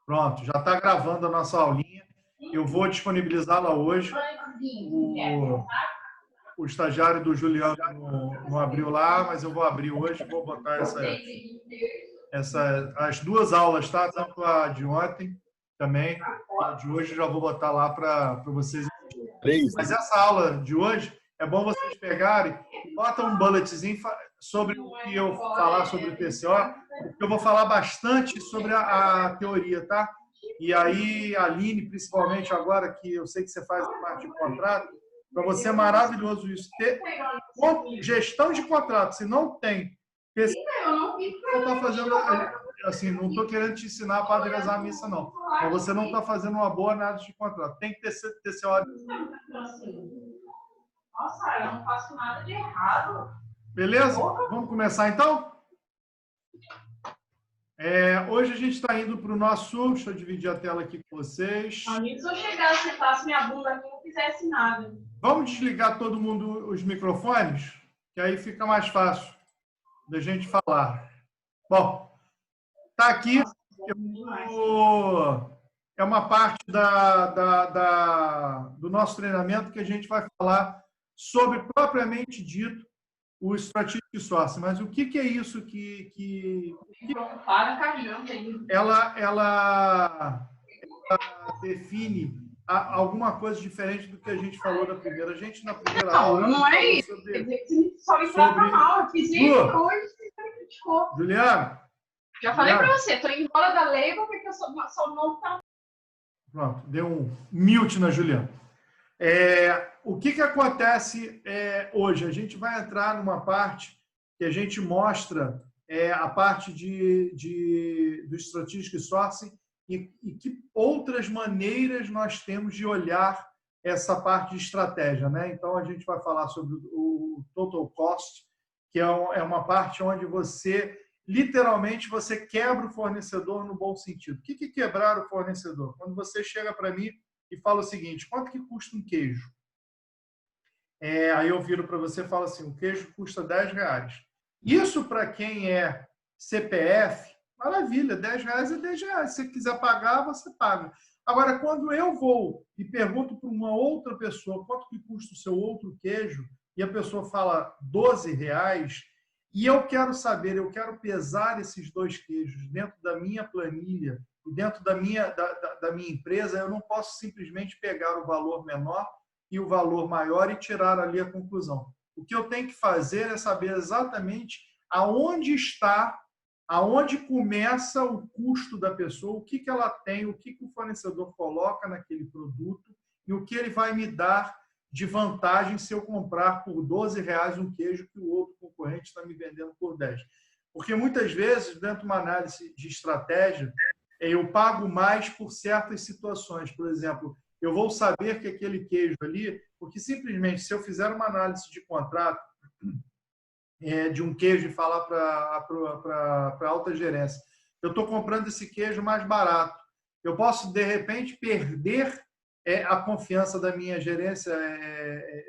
Pronto, já está gravando a nossa aulinha. Eu vou disponibilizá-la hoje. O estagiário do Juliano não abriu lá, mas eu vou abrir hoje. Vou botar as duas aulas, tá? Tanto a de ontem também, a de hoje já vou botar lá para vocês. Mas essa aula de hoje, é bom vocês pegarem e botam um bulletzinho sobre o que eu falar sobre o TCO, porque eu vou falar bastante sobre a teoria, tá? E aí, a Aline, principalmente agora, que eu sei que você faz parte de contrato, para você é maravilhoso isso. Ter gestão de contrato, se não tem, você não está fazendo, assim, não estou querendo te ensinar a padronizar a missa, não. Mas você não está fazendo uma boa análise de contrato. Tem que ter TCO. Nossa, eu não faço nada de errado. Beleza? Vamos começar, então? Hoje a gente está indo para o nosso... Deixa eu dividir a tela aqui com vocês. Se eu chegasse, sentasse minha bunda aqui e não fizesse nada. Vamos desligar todo mundo os microfones, que aí fica mais fácil da gente falar. Bom, está aqui. É uma parte do nosso treinamento que a gente vai falar sobre, propriamente dito, o Strategic Sourcing. Mas o que é isso que ela define alguma coisa diferente do que a gente falou da primeira? A gente, na primeira aula... Não é isso. Só me trata mal. Eu fiz isso hoje, você criticou. Juliano? Já falei para você, estou indo embora da lei porque eu sou novo. Pronto, deu um mute na Juliana. O que acontece hoje? A gente vai entrar numa parte que a gente mostra a parte do Strategic Sourcing e que outras maneiras nós temos de olhar essa parte de estratégia, né? Então, a gente vai falar sobre o Total Cost, que é uma parte onde literalmente, você quebra o fornecedor no bom sentido. O que é quebrar o fornecedor? Quando você chega para mim e fala o seguinte: quanto que custa um queijo? Aí eu viro para você e falo assim: o queijo custa R$10. Isso, para quem é CPF, maravilha, R$10 é R$10. Se você quiser pagar, você paga. Agora, quando eu vou e pergunto para uma outra pessoa quanto que custa o seu outro queijo, e a pessoa fala R$12, e eu quero saber, eu quero pesar esses dois queijos dentro da minha planilha, dentro da minha empresa, eu não posso simplesmente pegar o valor menor e o valor maior e tirar ali a conclusão. O que eu tenho que fazer é saber exatamente aonde começa o custo da pessoa, o que ela tem, o que o fornecedor coloca naquele produto e o que ele vai me dar de vantagem se eu comprar por R$12 um queijo que o outro concorrente está me vendendo por 10. Porque muitas vezes, dentro de uma análise de estratégia, eu pago mais por certas situações. Por exemplo, eu vou saber que aquele queijo ali, porque simplesmente se eu fizer uma análise de contrato de um queijo e falar para a alta gerência, eu estou comprando esse queijo mais barato, eu posso, de repente, perder a confiança da minha gerência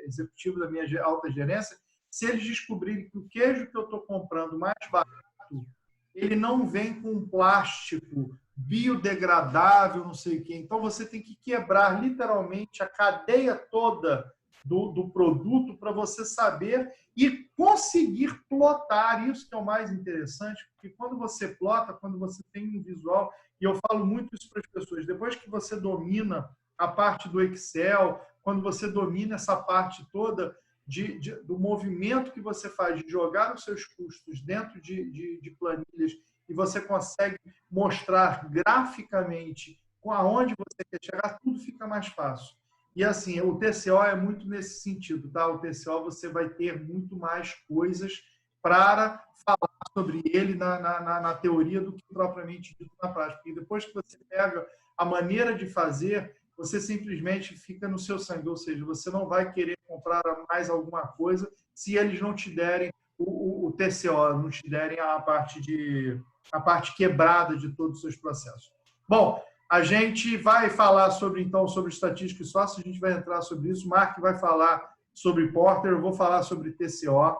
executiva, da minha alta gerência, se eles descobrirem que o queijo que eu estou comprando mais barato, ele não vem com plástico biodegradável, não sei o quê. Então, você tem que quebrar literalmente a cadeia toda do produto para você saber e conseguir plotar. Isso que é o mais interessante, porque quando você plota, quando você tem um visual, e eu falo muito isso para as pessoas, depois que você domina a parte do Excel, quando você domina essa parte toda do movimento que você faz de jogar os seus custos dentro de planilhas e você consegue mostrar graficamente com aonde você quer chegar, tudo fica mais fácil. E assim, o TCO é muito nesse sentido, tá? O TCO você vai ter muito mais coisas para falar sobre ele na teoria do que propriamente dito na prática. E depois que você pega a maneira de fazer, você simplesmente fica no seu sangue, ou seja, você não vai querer comprar mais alguma coisa se eles não te derem o TCO, não te derem a parte quebrada de todos os seus processos. Bom, a gente vai falar então sobre estatística e sócio, a gente vai entrar sobre isso, o Mark vai falar sobre Porter, eu vou falar sobre TCO.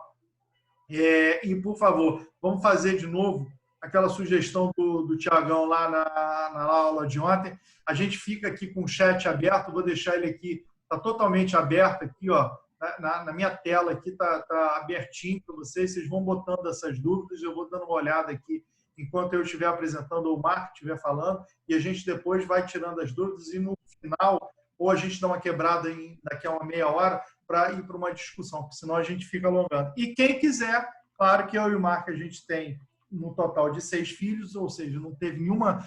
E, por favor, vamos fazer de novo aquela sugestão do Tiagão lá na aula de ontem. A gente fica aqui com o chat aberto, vou deixar ele aqui, está totalmente aberto aqui, ó, na minha tela aqui, está abertinho para vocês, vocês vão botando essas dúvidas, eu vou dando uma olhada aqui enquanto eu estiver apresentando ou o Marco estiver falando, e a gente depois vai tirando as dúvidas e no final, ou a gente dá uma quebrada daqui a uma meia hora para ir para uma discussão, porque senão a gente fica alongando. E quem quiser, claro que eu e o Marco, a gente tem um total de 6 filhos, ou seja, não teve nenhuma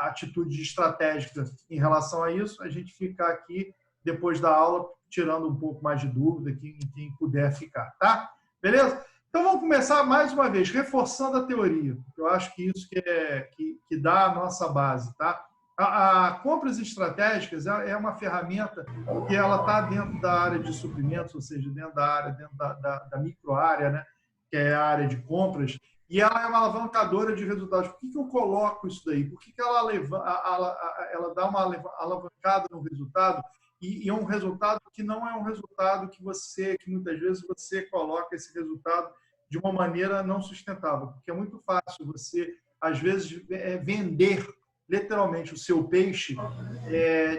atitude estratégica em relação a isso, a gente fica aqui depois da aula tirando um pouco mais de dúvida, quem puder ficar, tá? Beleza? Então vamos começar mais uma vez, reforçando a teoria, porque eu acho que isso que dá a nossa base, tá? A compras estratégicas é uma ferramenta que ela está dentro da área de suprimentos, ou seja, dentro da micro-área, né? Que é a área de compras, e ela é uma alavancadora de resultados. Por que eu coloco isso daí? Por que ela dá uma alavancada no resultado e é um resultado que não é um resultado que muitas vezes você coloca esse resultado de uma maneira não sustentável, porque é muito fácil você, às vezes, vender literalmente o seu peixe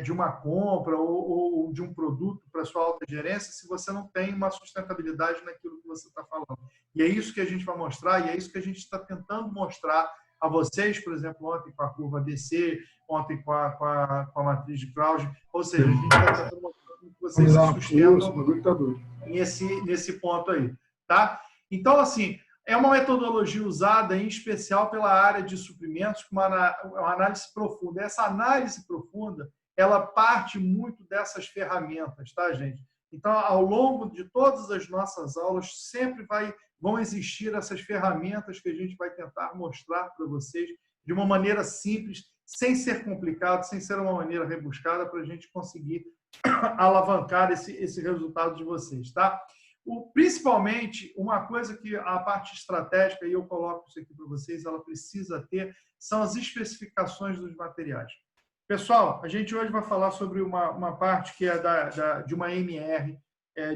de uma compra ou de um produto para sua alta gerência se você não tem uma sustentabilidade naquilo que você está falando. E é isso que a gente vai mostrar e é isso que a gente está tentando mostrar a vocês, por exemplo, ontem com a curva DC, ontem com a matriz de Krauge, ou seja, a gente está tentando mostrar como vocês se sustentam nesse ponto aí, tá? Então, assim, é uma metodologia usada em especial pela área de suprimentos com uma análise profunda. Essa análise profunda, ela parte muito dessas ferramentas, tá, gente? Então, ao longo de todas as nossas aulas, sempre vão existir essas ferramentas que a gente vai tentar mostrar para vocês de uma maneira simples, sem ser complicado, sem ser uma maneira rebuscada, para a gente conseguir alavancar esse resultado de vocês, tá? Principalmente, uma coisa que a parte estratégica, e eu coloco isso aqui para vocês, ela precisa ter, são as especificações dos materiais. Pessoal, a gente hoje vai falar sobre uma parte que é de uma MR,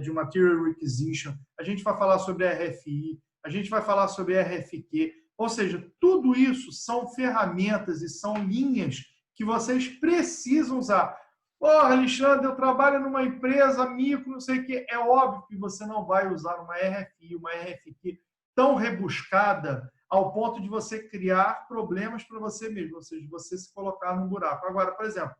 de Material Requisition, a gente vai falar sobre RFI, a gente vai falar sobre RFQ, ou seja, tudo isso são ferramentas e são linhas que vocês precisam usar. Alexandre, eu trabalho numa empresa micro, não sei o que. É óbvio que você não vai usar uma RFI, uma RFQ tão rebuscada ao ponto de você criar problemas para você mesmo, ou seja, você se colocar num buraco. Agora, por exemplo,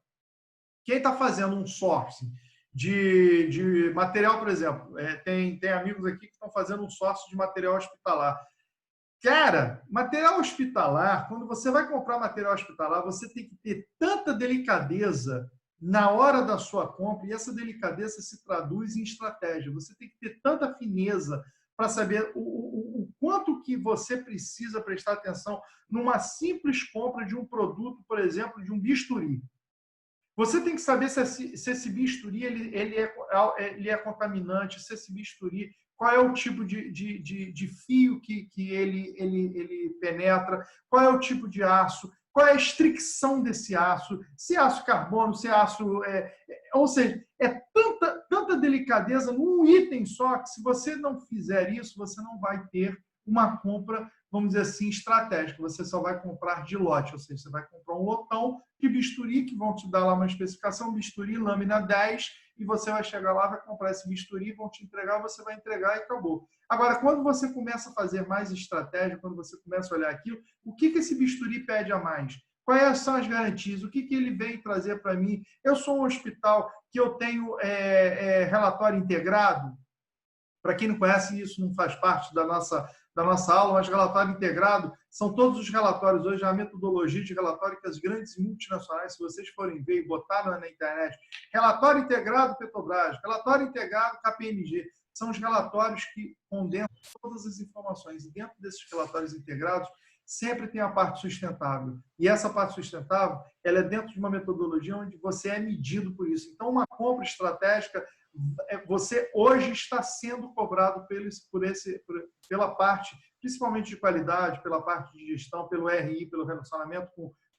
quem está fazendo um sourcing de material, por exemplo, tem amigos aqui que estão fazendo um sourcing de material hospitalar. Cara, material hospitalar, quando você vai comprar material hospitalar, você tem que ter tanta delicadeza na hora da sua compra, e essa delicadeza se traduz em estratégia. Você tem que ter tanta fineza para saber o quanto que você precisa prestar atenção numa simples compra de um produto, por exemplo, de um bisturi. Você tem que saber se esse bisturi ele é contaminante, se esse bisturi, qual é o tipo de fio que ele penetra, qual é o tipo de aço, qual é a estricção desse aço, se é aço carbono, se é aço... ou seja, é tanta delicadeza num item só que se você não fizer isso, você não vai ter uma compra, vamos dizer assim, estratégica. Você só vai comprar de lote, ou seja, você vai comprar um lotão de bisturi, que vão te dar lá uma especificação, bisturi, lâmina 10, e você vai chegar lá, vai comprar esse bisturi, vão te entregar, você vai entregar e acabou. Agora, quando você começa a fazer mais estratégia, quando você começa a olhar aquilo, o que esse bisturi pede a mais? Quais são as garantias? O que ele vem trazer para mim? Eu sou um hospital que eu tenho relatório integrado. Para quem não conhece, isso não faz parte da nossa aula, mas relatório integrado são todos os relatórios. Hoje, a metodologia de relatório que as grandes multinacionais, se vocês forem ver e botar na internet, relatório integrado Petrobras, relatório integrado KPMG, são os relatórios que condensam todas as informações. E dentro desses relatórios integrados, sempre tem a parte sustentável. E essa parte sustentável, ela é dentro de uma metodologia onde você é medido por isso. Então, uma compra estratégica, você hoje está sendo cobrado pela parte, principalmente de qualidade, pela parte de gestão, pelo RI, pelo relacionamento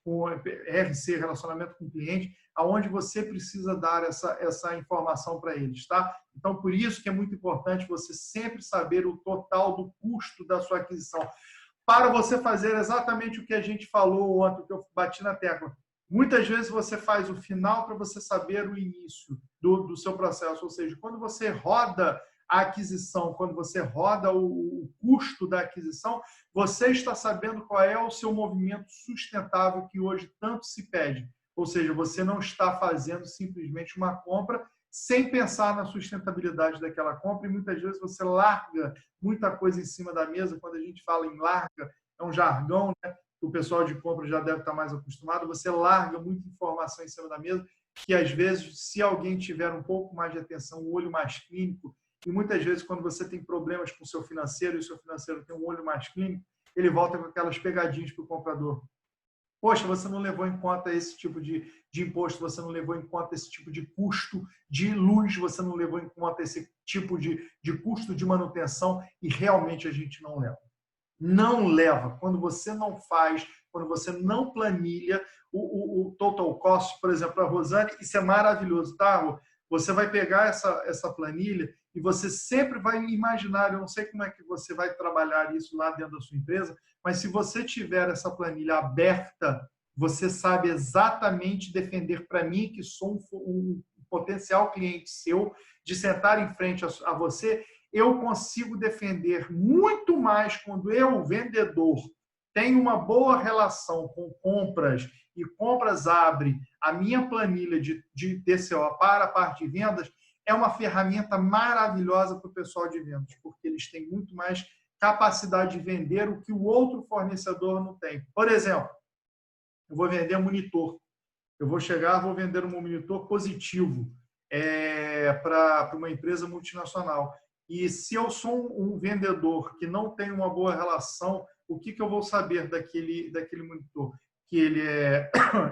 com RC, relacionamento com o cliente, aonde você precisa dar essa informação para eles, tá? Então, por isso que é muito importante você sempre saber o total do custo da sua aquisição. para você fazer exatamente o que a gente falou ontem, que eu bati na tecla. Muitas vezes você faz o final para você saber o início do seu processo, ou seja, quando você roda a aquisição, quando você roda o custo da aquisição, você está sabendo qual é o seu movimento sustentável que hoje tanto se pede. Ou seja, você não está fazendo simplesmente uma compra sem pensar na sustentabilidade daquela compra, e muitas vezes você larga muita coisa em cima da mesa. Quando a gente fala em larga, é um jargão, né? O pessoal de compra já deve estar mais acostumado. Você larga muita informação em cima da mesa, que às vezes, se alguém tiver um pouco mais de atenção, um olho mais clínico, e muitas vezes quando você tem problemas com o seu financeiro e o seu financeiro tem um olho mais clínico, ele volta com aquelas pegadinhas para o comprador. Poxa, você não levou em conta esse tipo de imposto, você não levou em conta esse tipo de custo de luz, você não levou em conta esse tipo de custo de manutenção, e realmente a gente não leva. Não leva. Quando você não faz, quando você não planilha o total cost, por exemplo, a Rosane, isso é maravilhoso, tá? Você vai pegar essa planilha e você sempre vai imaginar, eu não sei como é que você vai trabalhar isso lá dentro da sua empresa, mas se você tiver essa planilha aberta, você sabe exatamente defender para mim, que sou um potencial cliente seu, de sentar em frente a você, eu consigo defender muito mais quando eu, vendedor, tenho uma boa relação com compras, e compras abre a minha planilha de TCO para a parte de vendas. É uma ferramenta maravilhosa para o pessoal de vendas, porque eles têm muito mais capacidade de vender o que o outro fornecedor não tem. Por exemplo, eu vou vender um monitor. Eu vou chegar, vou vender um monitor positivo para uma empresa multinacional. E se eu sou um vendedor que não tem uma boa relação, o que eu vou saber daquele monitor? Que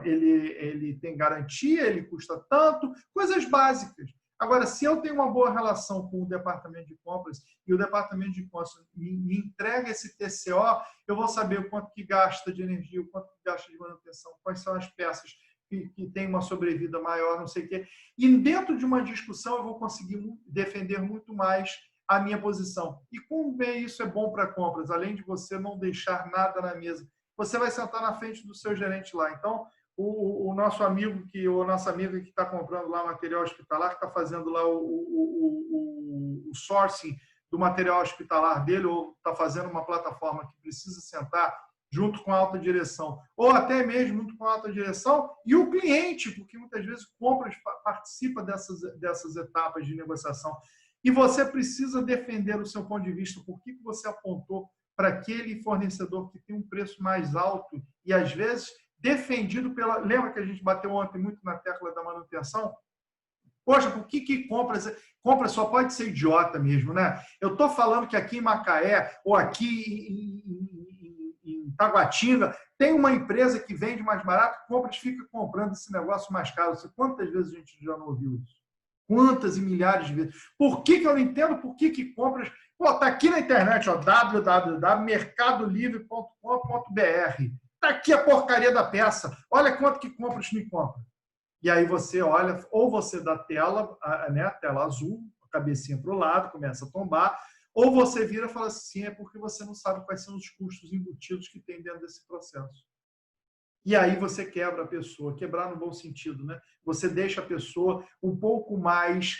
ele tem garantia, ele custa tanto, coisas básicas. Agora, se eu tenho uma boa relação com o departamento de compras e o departamento de compras me entrega esse TCO, eu vou saber o quanto que gasta de energia, o quanto que gasta de manutenção, quais são as peças que têm uma sobrevida maior, não sei o quê. E dentro de uma discussão eu vou conseguir defender muito mais a minha posição. E como bem isso é bom para compras, além de você não deixar nada na mesa, você vai sentar na frente do seu gerente lá. Então, o nosso amigo ou nossa amiga que está comprando lá material hospitalar, que está fazendo lá o sourcing do material hospitalar dele, ou está fazendo uma plataforma que precisa sentar junto com a alta direção, ou até mesmo junto com a alta direção e o cliente, porque muitas vezes compras participa dessas etapas de negociação. E você precisa defender o seu ponto de vista, por que você apontou para aquele fornecedor que tem um preço mais alto e, às vezes, defendido pela... Lembra que a gente bateu ontem muito na tecla da manutenção? Poxa, por que compra só pode ser idiota mesmo, né? Eu estou falando que aqui em Macaé ou aqui em Taguatinga tem uma empresa que vende mais barato, compras fica comprando esse negócio mais caro. Quantas vezes a gente já não ouviu isso? Quantas e milhares de vezes? Por que eu não entendo por que compras... Pô, tá aqui na internet, ó, www.mercadolivre.com.br. Tá aqui a porcaria da peça. Olha quanto que compras me compra. E aí você olha, ou você dá tela, né, a tela azul, a cabecinha para o lado, começa a tombar, ou você vira e fala assim, é porque você não sabe quais são os custos embutidos que tem dentro desse processo. E aí você quebra a pessoa, quebrar no bom sentido, né? Você deixa a pessoa um pouco mais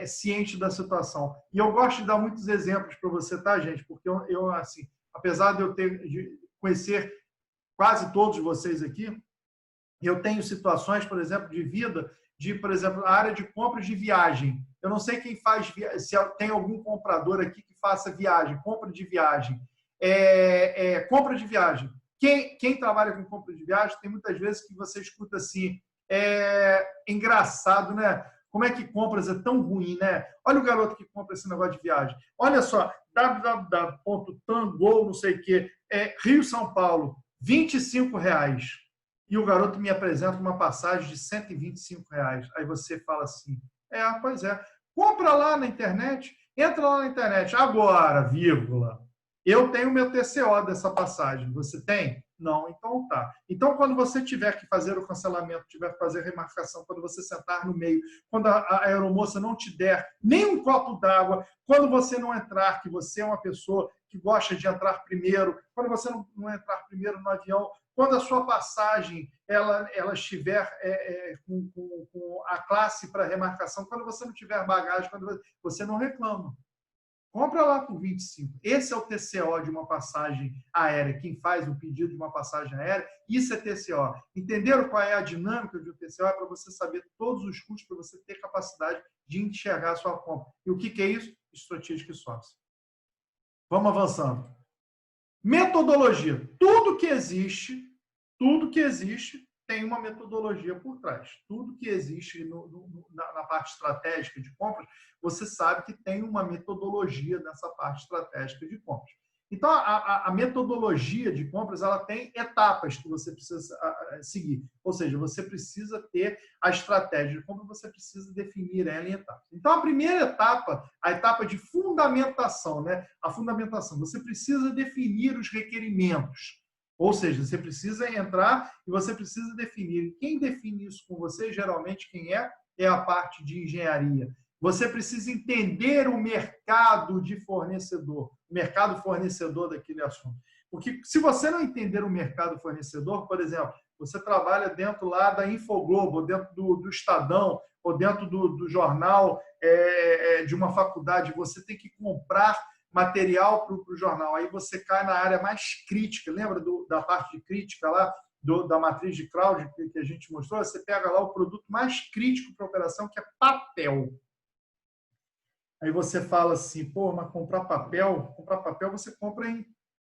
ciente da situação. E eu gosto de dar muitos exemplos para você, tá, gente? Porque eu assim, apesar de eu conhecer quase todos vocês aqui, eu tenho situações, por exemplo, de vida, por exemplo, a área de compras de viagem. Eu não sei quem faz, se tem algum comprador aqui que faça viagem, compra de viagem. Compra de viagem. Quem trabalha com compra de viagem, tem muitas vezes que você escuta assim, engraçado, né? Como é que compras é tão ruim, né? Olha o garoto que compra esse negócio de viagem. Olha só, www.tango, não sei o quê, Rio-São Paulo, R$25. E o garoto me apresenta uma passagem de R$125. Aí você fala assim, pois é, compra lá na internet, entra lá na internet. Agora, vírgula, eu tenho o meu TCO dessa passagem. Você tem? Não, então tá. Então, quando você tiver que fazer o cancelamento, tiver que fazer a remarcação, quando você sentar no meio, quando a aeromoça não te der nem um copo d'água, quando você não entrar, que você é uma pessoa que gosta de entrar primeiro, quando você não entrar primeiro no avião, quando a sua passagem ela estiver com a classe para remarcação, quando você não tiver bagagem, quando você não reclama. Compra lá por 25. Esse é o TCO de uma passagem aérea. Quem faz o pedido de uma passagem aérea, isso é TCO. Entenderam qual é a dinâmica de um TCO? É para você saber todos os custos, para você ter capacidade de enxergar a sua compra. E o que é isso? Strategic Sourcing. Vamos avançando. Metodologia. Tudo que existe tem uma metodologia por trás. Tudo que existe na parte estratégica de compras, você sabe que tem uma metodologia nessa parte estratégica de compras. Então, a metodologia de compras ela tem etapas que você precisa seguir. Ou seja, você precisa ter a estratégia de compra, você precisa definir ela em etapas. Então, a primeira etapa, a etapa de fundamentação, né? A fundamentação, você precisa definir os requerimentos. Ou seja, você precisa entrar e você precisa definir. Quem define isso com você, geralmente, quem é a parte de engenharia. Você precisa entender o mercado de fornecedor, o mercado fornecedor daquele assunto. Porque se você não entender o mercado fornecedor, por exemplo, você trabalha dentro lá da Infoglobo, dentro do Estadão, ou dentro do jornal de uma faculdade, você tem que comprar material para o jornal. Aí você cai na área mais crítica. Lembra da parte de crítica lá, da matriz de Crowd que a gente mostrou? Você pega lá o produto mais crítico para a operação, que é papel. Aí você fala assim, pô, mas comprar papel você compra em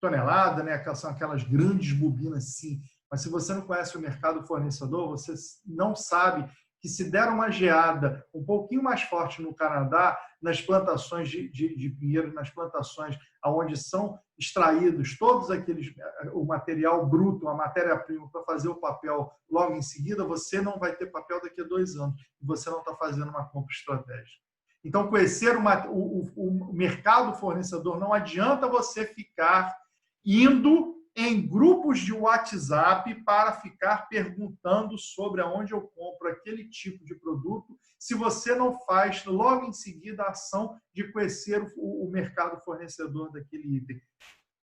tonelada, né? São aquelas grandes bobinas assim. Mas se você não conhece o mercado fornecedor, você não sabe que se der uma geada um pouquinho mais forte no Canadá, nas plantações de pinheiro, nas plantações onde são extraídos todos aqueles, o material bruto, a matéria-prima para fazer o papel logo em seguida, você não vai ter papel daqui a 2 anos. E você não está fazendo uma compra estratégica. Então, conhecer o mercado fornecedor, não adianta você ficar indo em grupos de WhatsApp para ficar perguntando sobre aonde eu compro aquele tipo de produto, se você não faz logo em seguida a ação de conhecer o mercado fornecedor daquele item.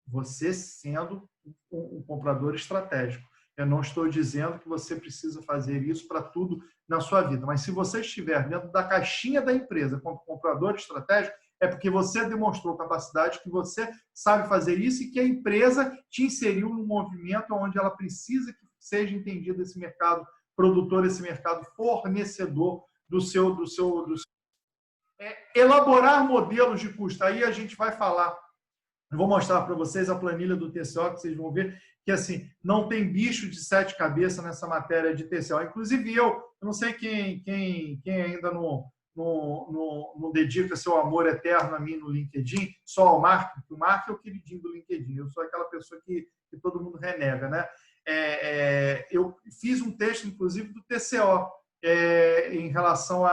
Você sendo um comprador estratégico. Eu não estou dizendo que você precisa fazer isso para tudo na sua vida, mas se você estiver dentro da caixinha da empresa como comprador estratégico, é porque você demonstrou capacidade, que você sabe fazer isso e que a empresa te inseriu num movimento onde ela precisa que seja entendido esse mercado produtor, esse mercado fornecedor do seu. Elaborar modelos de custo. Aí a gente vai falar. Eu vou mostrar para vocês a planilha do TCO, que vocês vão ver que assim não tem bicho de 7 cabeças nessa matéria de TCO. Inclusive eu não sei quem ainda não dedica seu amor eterno a mim no LinkedIn, só ao Mark, porque o Mark é o queridinho do LinkedIn. Eu sou aquela pessoa que todo mundo renega, né? Eu fiz um texto, inclusive, do TCO em relação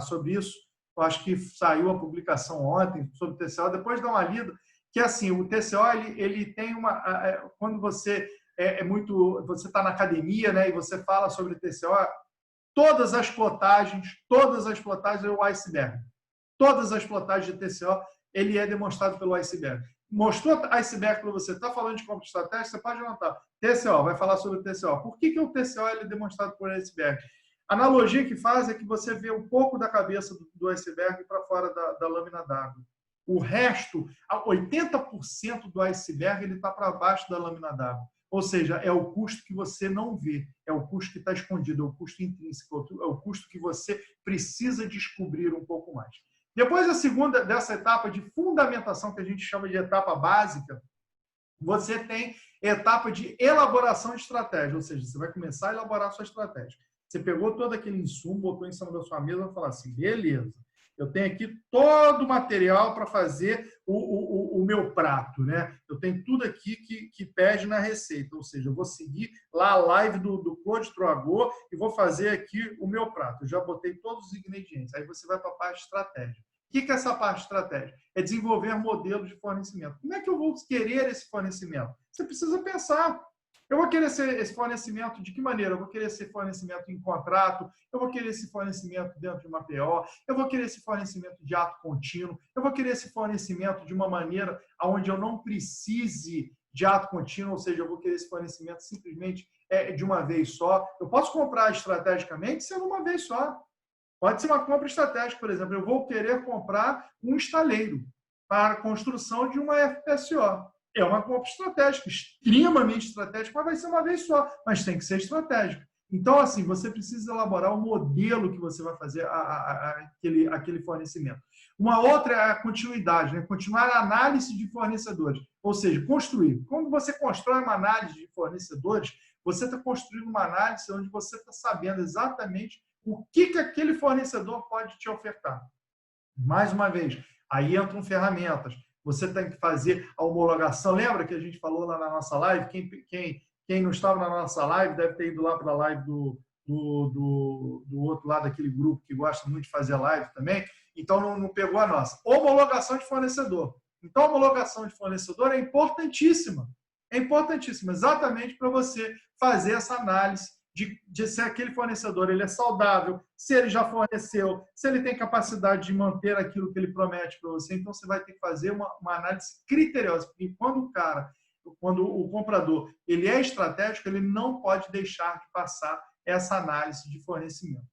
sobre isso. Eu acho que saiu a publicação ontem sobre o TCO. Depois dá uma lida. Que assim, o TCO ele tem uma. Quando você você está na academia, né, e você fala sobre o TCO, todas as plotagens é o iceberg. Todas as plotagens de TCO, ele é demonstrado pelo iceberg. Mostrou iceberg para você, está falando de compra estratégica, você pode anotar. TCO, vai falar sobre o TCO. Por que o TCO ele é demonstrado por iceberg? A analogia que faz é que você vê um pouco da cabeça do iceberg para fora da lâmina d'água. O resto, 80% do iceberg, ele está para baixo da lâmina d'água. Ou seja, é o custo que você não vê, é o custo que está escondido, é o custo intrínseco, é o custo que você precisa descobrir um pouco mais. Depois dessa etapa de fundamentação, que a gente chama de etapa básica, você tem etapa de elaboração de estratégia, ou seja, você vai começar a elaborar a sua estratégia. Você pegou todo aquele insumo, botou em cima da sua mesa e falou assim, beleza, eu tenho aqui todo o material para fazer o meu prato, né? Eu tenho tudo aqui que pede na receita, ou seja, eu vou seguir lá a live do Claude Troagot e vou fazer aqui o meu prato. Eu já botei todos os ingredientes. Aí você vai para a parte de estratégia. O que é essa parte de estratégia? É desenvolver modelos de fornecimento. Como é que eu vou querer esse fornecimento? Você precisa pensar. Eu vou querer esse fornecimento de que maneira? Eu vou querer esse fornecimento em contrato, eu vou querer esse fornecimento dentro de uma PO, eu vou querer esse fornecimento de ato contínuo, eu vou querer esse fornecimento de uma maneira onde eu não precise de ato contínuo, ou seja, eu vou querer esse fornecimento simplesmente de uma vez só. Eu posso comprar estrategicamente sendo uma vez só. Pode ser uma compra estratégica, por exemplo. Eu vou querer comprar um estaleiro para a construção de uma FPSO. É uma compra estratégica, extremamente estratégica, mas vai ser uma vez só, mas tem que ser estratégica. Então, assim, você precisa elaborar o modelo que você vai fazer aquele fornecimento. Uma outra é a continuidade, né? Continuar a análise de fornecedores, ou seja, construir. Quando você constrói uma análise de fornecedores, você está construindo uma análise onde você está sabendo exatamente o que aquele fornecedor pode te ofertar. Mais uma vez, aí entram ferramentas. Você tem que fazer a homologação. Lembra que a gente falou lá na nossa live? Quem não estava na nossa live deve ter ido lá para a live do outro lado, daquele grupo que gosta muito de fazer live também. Então, não pegou a nossa. Homologação de fornecedor. Então, a homologação de fornecedor é importantíssima. É importantíssima, exatamente para você fazer essa análise de se aquele fornecedor ele é saudável, se ele já forneceu, se ele tem capacidade de manter aquilo que ele promete para você. Então, você vai ter que fazer uma análise criteriosa, porque quando o comprador ele é estratégico, ele não pode deixar de passar essa análise de fornecimento.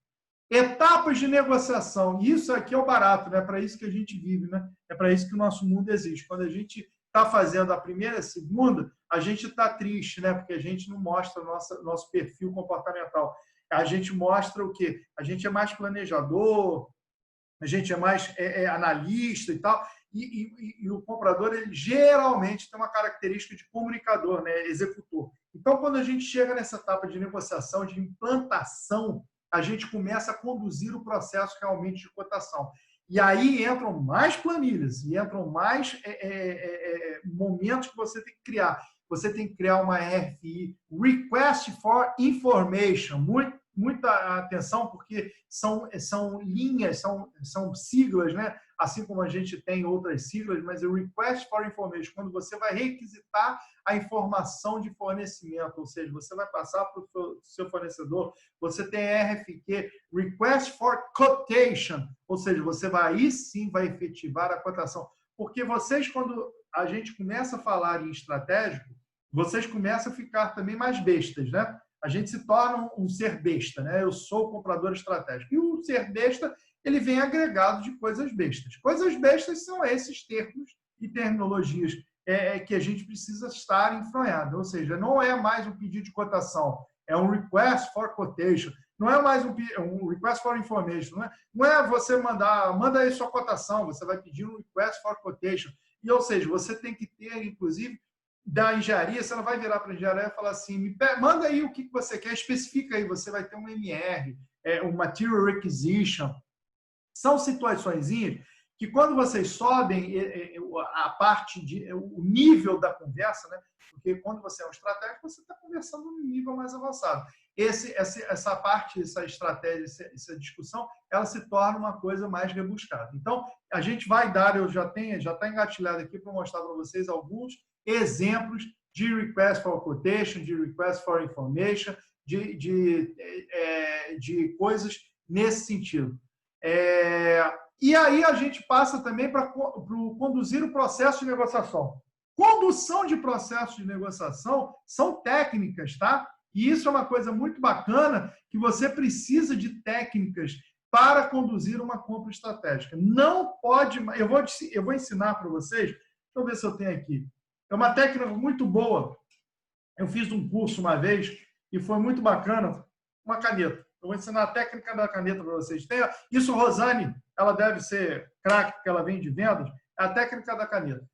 Etapas de negociação. Isso aqui é o barato, né? É para isso que a gente vive, né? É para isso que o nosso mundo existe. Quando a gente está fazendo a primeira e a segunda, a gente está triste, né? Porque a gente não mostra nosso perfil comportamental. A gente mostra o quê? A gente é mais planejador, a gente é mais analista e tal. E o comprador, ele geralmente tem uma característica de comunicador, né? Executor. Então, quando a gente chega nessa etapa de negociação, de implantação, a gente começa a conduzir o processo realmente de cotação. E aí entram mais planilhas, e entram mais momentos que você tem que criar. Você tem que criar uma RFI, Request for Information, muita atenção, porque são linhas, são siglas, né? Assim como a gente tem outras siglas, mas o Request for Information, quando você vai requisitar a informação de fornecimento, ou seja, você vai passar para o seu fornecedor, você tem RFQ, Request for Quotation, ou seja, você aí sim vai efetivar a cotação. Porque vocês, quando a gente começa a falar em estratégico, vocês começam a ficar também mais bestas, né? A gente se torna um ser besta, né? Eu sou o comprador estratégico. E o ser besta, ele vem agregado de coisas bestas. Coisas bestas são esses termos e terminologias que a gente precisa estar enfronhado. Ou seja, não é mais um pedido de cotação, é um request for quotation. Não é mais um request for information. Não é você manda aí sua cotação, você vai pedir um request for quotation. E, ou seja, você tem que ter, inclusive, da engenharia, você não vai virar para a engenharia e falar assim, manda aí o que você quer, especifica aí, você vai ter um MR, um Material Requisition. São situações que quando vocês sobem a parte o nível da conversa, né? Porque quando você é um estratégico, você está conversando num nível mais avançado. Essa parte, essa estratégia, essa discussão, ela se torna uma coisa mais rebuscada. Então, a gente vai dar, já está engatilhado aqui para mostrar para vocês alguns exemplos de request for quotation, de request for information, de coisas nesse sentido. E aí a gente passa também para conduzir o processo de negociação. Condução de processo de negociação são técnicas, tá? E isso é uma coisa muito bacana, que você precisa de técnicas para conduzir uma compra estratégica. Não pode... Eu vou ensinar para vocês, deixa eu ver se eu tenho aqui. É uma técnica muito boa. Eu fiz um curso uma vez e foi muito bacana. Uma caneta. Eu vou ensinar a técnica da caneta para vocês. Isso, Rosane, ela deve ser craque, porque ela vem de vendas. É a técnica da caneta.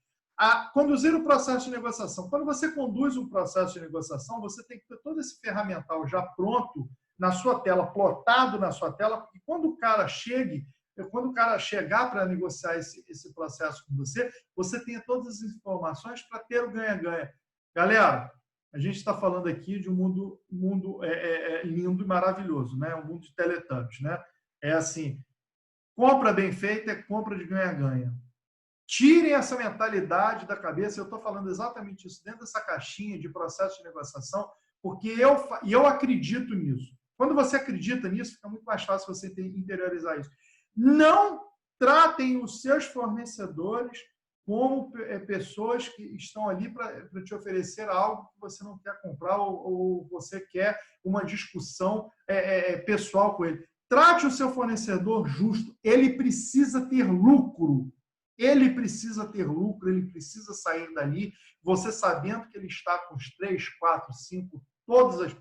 Conduzir o processo de negociação. Quando você conduz um processo de negociação, você tem que ter todo esse ferramental já pronto na sua tela, plotado na sua tela, porque quando o cara chegar para negociar esse processo com você, você tenha todas as informações para ter o ganha-ganha. Galera, a gente está falando aqui de um mundo lindo e maravilhoso, né? Um mundo de Teletubbies, né? É assim, compra bem feita é compra de ganha-ganha. Tirem essa mentalidade da cabeça. Eu estou falando exatamente isso dentro dessa caixinha de processo de negociação, porque eu acredito nisso. Quando você acredita nisso, fica muito mais fácil você interiorizar isso. Não tratem os seus fornecedores como pessoas que estão ali para te oferecer algo que você não quer comprar ou você quer uma discussão pessoal com ele. Trate o seu fornecedor justo. Ele precisa ter lucro. Ele precisa ter lucro, ele precisa sair dali, você sabendo que ele está com os 3, 4, 5, todas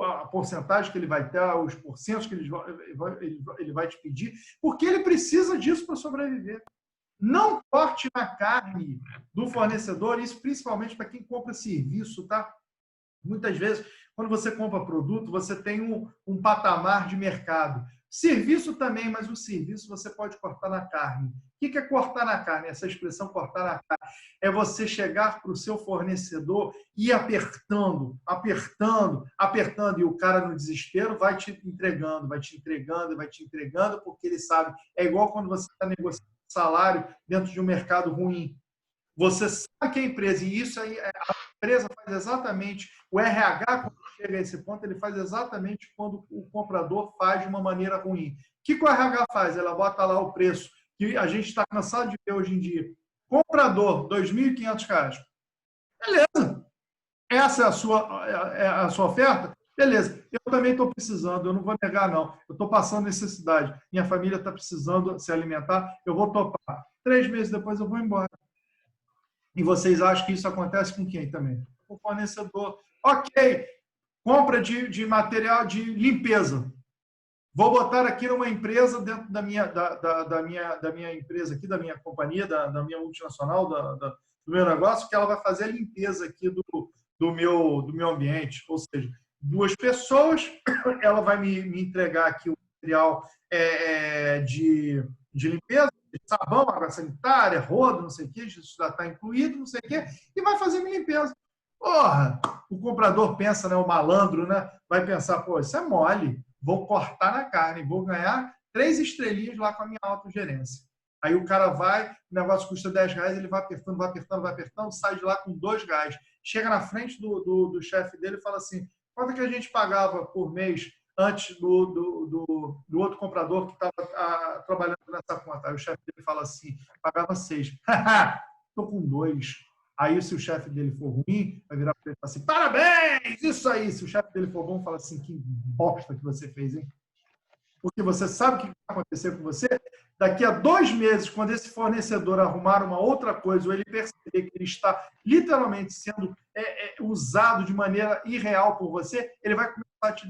a porcentagem que ele vai ter, os porcentos que ele vai te pedir, porque ele precisa disso para sobreviver. Não corte na carne do fornecedor, isso principalmente para quem compra serviço, tá? Muitas vezes, quando você compra produto, você tem um patamar de mercado. Serviço também, mas o serviço você pode cortar na carne. O que é cortar na carne? Essa expressão cortar na carne é você chegar para o seu fornecedor e ir apertando, apertando, apertando, e o cara no desespero vai te entregando, vai te entregando, vai te entregando, porque ele sabe. É igual quando você está negociando salário dentro de um mercado ruim. Você sabe que a empresa, e isso aí, a empresa faz exatamente, o RH, quando chega a esse ponto, ele faz exatamente quando o comprador faz de uma maneira ruim. O que o RH faz? Ela bota lá o preço, que a gente está cansado de ver hoje em dia. Comprador, R$ 2.500. Beleza. Essa é a sua oferta? Beleza. Eu também estou precisando, eu não vou negar, não. Eu estou passando necessidade. Minha família está precisando se alimentar, eu vou topar. 3 meses depois eu vou embora. E vocês acham que isso acontece com quem também? Com o fornecedor. Ok, compra de material de limpeza. Vou botar aqui numa empresa dentro da minha empresa aqui, da minha companhia, da minha multinacional, do meu negócio, que ela vai fazer a limpeza aqui do meu ambiente. Ou seja, 2 pessoas, ela vai me entregar aqui o material de limpeza, sabão, água sanitária, rodo, não sei o que, isso já está incluído, não sei o que, e vai fazer minha limpeza. Porra, o comprador pensa, né, o malandro, né, vai pensar, pô, isso é mole, vou cortar na carne, vou ganhar 3 estrelinhas lá com a minha autogerência. Aí o cara vai, o negócio custa R$10, ele vai apertando, vai apertando, vai apertando, sai de lá com R$2. Chega na frente do chefe dele e fala assim, quanto que a gente pagava por mês antes do outro comprador que estava trabalhando nessa conta? Aí o chefe dele fala assim, pagava 6. Estou com 2. Aí, se o chefe dele for ruim, vai virar para ele e falar assim, parabéns, isso aí. Se o chefe dele for bom, fala assim, que bosta que você fez, hein? Porque você sabe o que vai acontecer com você? Daqui a 2 meses, quando esse fornecedor arrumar uma outra coisa, ou ele perceber que ele está literalmente sendo usado de maneira irreal por você, ele vai começar a te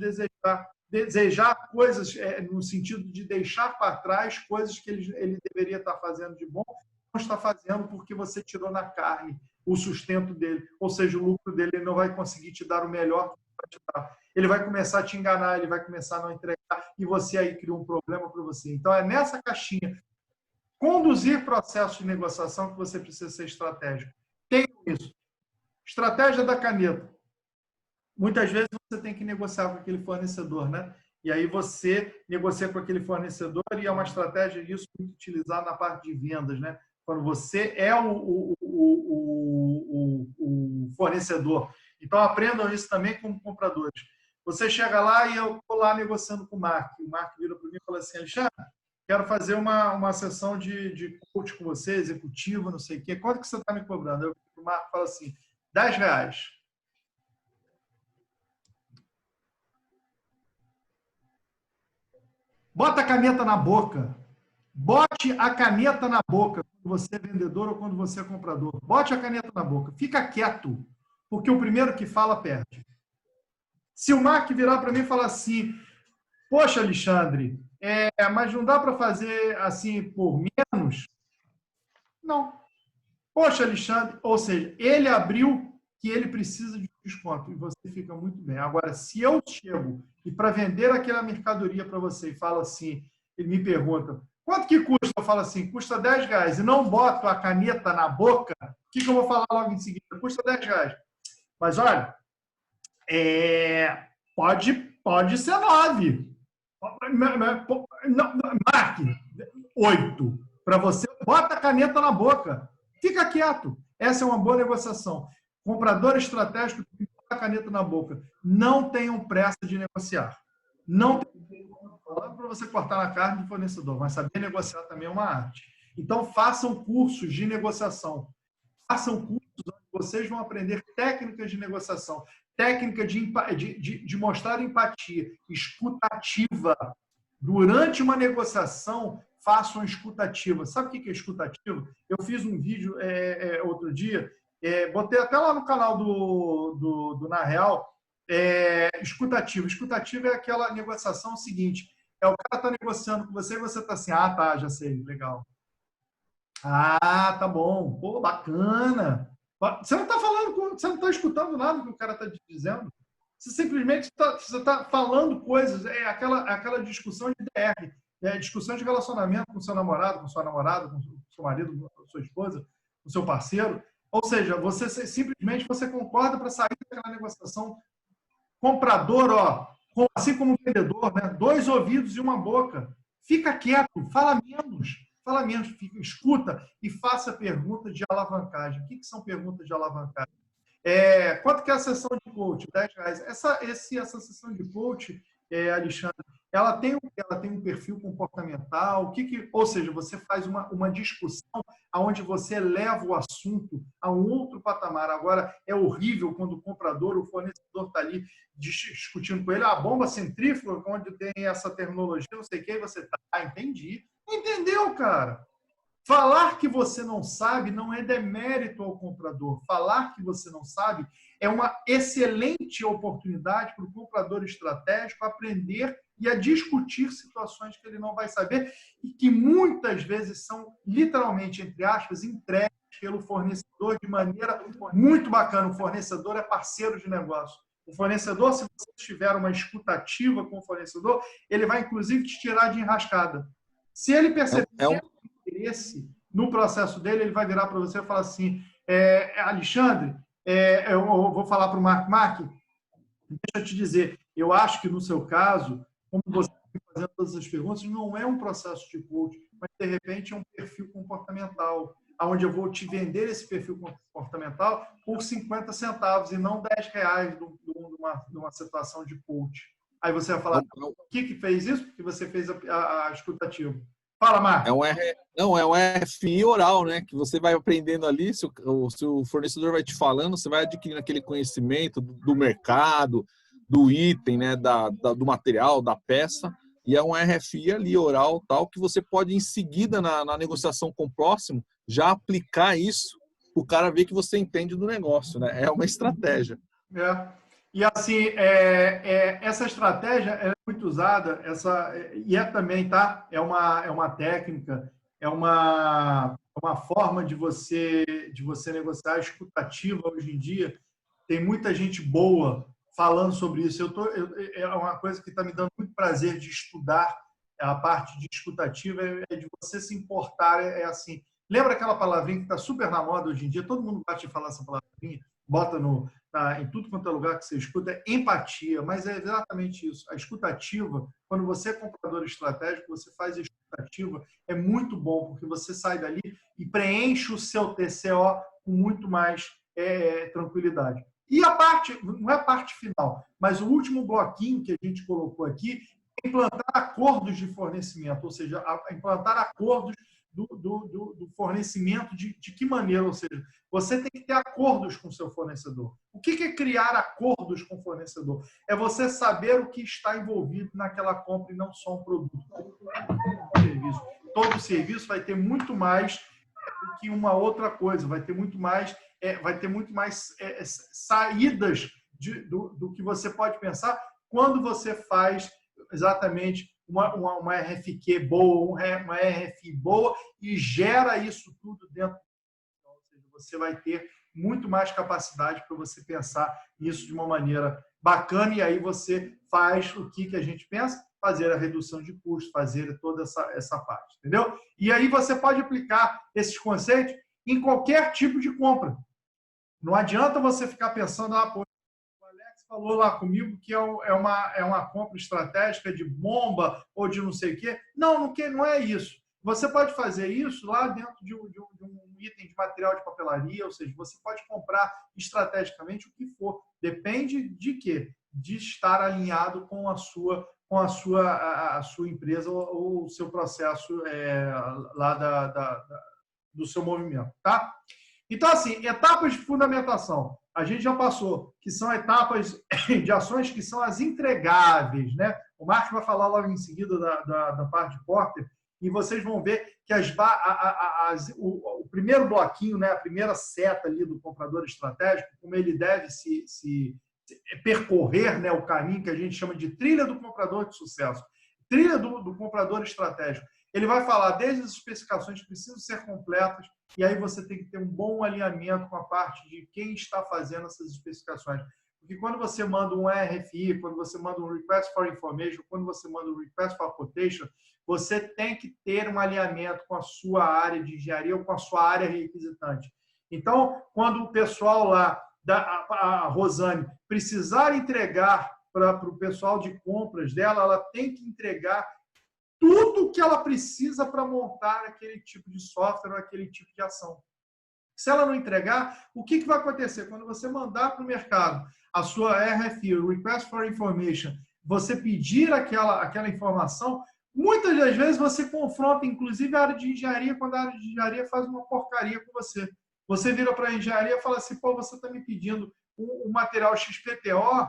desejar coisas no sentido de deixar para trás coisas que ele deveria estar fazendo de bom, não está fazendo porque você tirou na carne o sustento dele, ou seja, o lucro dele, ele não vai conseguir te dar o melhor que vai te dar. Ele vai começar a te enganar, ele vai começar a não entregar, e você aí cria um problema para você. Então, é nessa caixinha, conduzir processo de negociação, que você precisa ser estratégico. Tem isso. Estratégia da caneta. Muitas vezes você tem que negociar com aquele fornecedor, né? E aí você negocia com aquele fornecedor, e é uma estratégia isso muito utilizada na parte de vendas, né? Quando você é o fornecedor. Então, aprendam isso também como compradores. Você chega lá e eu estou lá negociando com o Mark. O Mark vira para mim e fala assim, Alexandre, quero fazer uma sessão de coach com você, executivo, não sei o quê. Quanto que você está me cobrando? O Mark fala assim, R$10. Bota a caneta na boca. Bote a caneta na boca quando você é vendedor ou quando você é comprador. Bote a caneta na boca. Fica quieto, porque o primeiro que fala perde. Se o Mark virar para mim e falar assim, poxa, Alexandre, mas não dá para fazer assim por menos? Não. Poxa, Alexandre, ou seja, ele abriu que ele precisa de desconto e você fica muito bem. Agora, se eu chego e para vender aquela mercadoria para você e falo assim, ele me pergunta, quanto que custa? Eu falo assim, custa R$10 e não boto a caneta na boca, o que eu vou falar logo em seguida? Custa R$10. Mas olha, pode ser 9. Mark, 8. Para você, bota a caneta na boca. Fica quieto. Essa é uma boa negociação. Comprador estratégico, bota a caneta na boca. Não tenham pressa de negociar. Não tem falando para você cortar na carne do fornecedor, mas saber negociar também é uma arte. Então, façam cursos de negociação. Façam cursos onde vocês vão aprender técnicas de negociação, técnica de mostrar empatia, escuta ativa. Durante uma negociação, façam escuta ativa. Sabe o que é escuta ativa? Eu fiz um vídeo outro dia, botei até lá no canal do Na Real, escuta ativa. Escuta ativa é aquela negociação seguinte, o cara está negociando com você e você está assim, ah, tá, já sei, legal. Ah, tá bom. Pô, bacana. Você não está falando, você não está escutando nada que o cara está te dizendo. Você simplesmente está falando coisas. É aquela discussão de DR, discussão de relacionamento com seu namorado, com sua namorada, com seu marido, com sua esposa, com seu parceiro. Ou seja, você simplesmente você concorda para sair daquela negociação. Comprador, ó, assim como vendedor, né? 2 ouvidos e uma boca. Fica quieto, fala menos, escuta e faça perguntas de alavancagem. O que são perguntas de alavancagem? Quanto que é a sessão de coach? R$10. Essa sessão de coach, Alexandre, ela tem um perfil comportamental, ou seja, você faz uma discussão onde você leva o assunto a um outro patamar. Agora, é horrível quando o comprador, o fornecedor está ali discutindo com ele, a bomba centrífuga, onde tem essa terminologia, não sei o que, você está, entendi. Entendeu, cara? Falar que você não sabe não é demérito ao comprador. Falar que você não sabe é uma excelente oportunidade para o comprador estratégico aprender e a discutir situações que ele não vai saber e que muitas vezes são, literalmente, entre aspas, entregues pelo fornecedor de maneira muito bacana. O fornecedor é parceiro de negócio. O fornecedor, se você tiver uma escutativa com o fornecedor, ele vai, inclusive, te tirar de enrascada. Se ele perceber interesse no processo dele, ele vai virar para você e falar assim, Alexandre, eu vou falar para o Mark, deixa eu te dizer, eu acho que no seu caso, como você está fazendo todas as perguntas, não é um processo de coaching, mas de repente é um perfil comportamental, onde eu vou te vender esse perfil comportamental por 50 centavos e não R$10 de uma situação de coach. Aí você vai falar, o que fez isso? Porque você fez a escutativa. Fala, Marcos. É um RFI oral, né? Que você vai aprendendo ali, se o fornecedor vai te falando, você vai adquirindo aquele conhecimento do mercado, do item, né? Do material, da peça. E é um RFI ali, oral, tal, que você pode, em seguida, na negociação com o próximo, já aplicar isso para o cara ver que você entende do negócio, né? É uma estratégia. E assim, essa estratégia é muito usada, e também, tá? É uma técnica, é uma forma de você negociar escutativa hoje em dia. Tem muita gente boa falando sobre isso. É uma coisa que está me dando muito prazer de estudar a parte de escutativa, de você se importar. Assim, lembra aquela palavrinha que está super na moda hoje em dia? Todo mundo gosta de falar essa palavrinha, bota em tudo quanto é lugar que você escuta, é empatia, mas é exatamente isso. A escutativa, quando você é comprador estratégico, você faz a escutativa, é muito bom, porque você sai dali e preenche o seu TCO com muito mais tranquilidade. E a parte, não é a parte final, mas o último bloquinho que a gente colocou aqui é implantar acordos de fornecimento, ou seja, implantar acordos do fornecimento de que maneira, ou seja, você tem que ter acordos com o seu fornecedor. O que é criar acordos com o fornecedor? É você saber o que está envolvido naquela compra e não só um produto. Todo serviço vai ter muito mais do que uma outra coisa, vai ter muito mais saídas do que você pode pensar quando você faz exatamente uma RFQ boa, uma RFI boa e gera isso tudo dentro. Ou seja, você vai ter muito mais capacidade para você pensar nisso de uma maneira bacana e aí você faz o que a gente pensa, fazer a redução de custos, fazer toda essa parte, entendeu? E aí você pode aplicar esses conceitos em qualquer tipo de compra. Não adianta você ficar pensando, pô, falou lá comigo que é uma compra estratégica de bomba ou de não sei o quê. Não é isso. Você pode fazer isso lá dentro de um item de material de papelaria, ou seja, você pode comprar estrategicamente o que for. Depende de quê? De estar alinhado com a sua empresa ou o seu processo lá do seu movimento, tá? Então, assim, etapas de fundamentação. A gente já passou, que são etapas de ações que são as entregáveis, né? O Marcos vai falar logo em seguida da parte de Porter, e vocês vão ver que o primeiro bloquinho, né, a primeira seta ali do comprador estratégico, como ele deve se percorrer, né, o caminho que a gente chama de trilha do comprador de sucesso, trilha do comprador estratégico. Ele vai falar desde as especificações que precisam ser completas, e aí você tem que ter um bom alinhamento com a parte de quem está fazendo essas especificações. Porque quando você manda um RFI, quando você manda um Request for Information, quando você manda um Request for Quotation, você tem que ter um alinhamento com a sua área de engenharia ou com a sua área requisitante. Então, quando o pessoal lá, a Rosane, precisar entregar para o pessoal de compras dela, ela tem que entregar tudo o que ela precisa para montar aquele tipo de software ou aquele tipo de ação. Se ela não entregar, o que vai acontecer? Quando você mandar para o mercado a sua RFI, o Request for Information, você pedir aquela informação, muitas das vezes você confronta, inclusive, a área de engenharia, quando a área de engenharia faz uma porcaria com você. Você vira para a engenharia e fala assim, pô, você está me pedindo o material XPTO,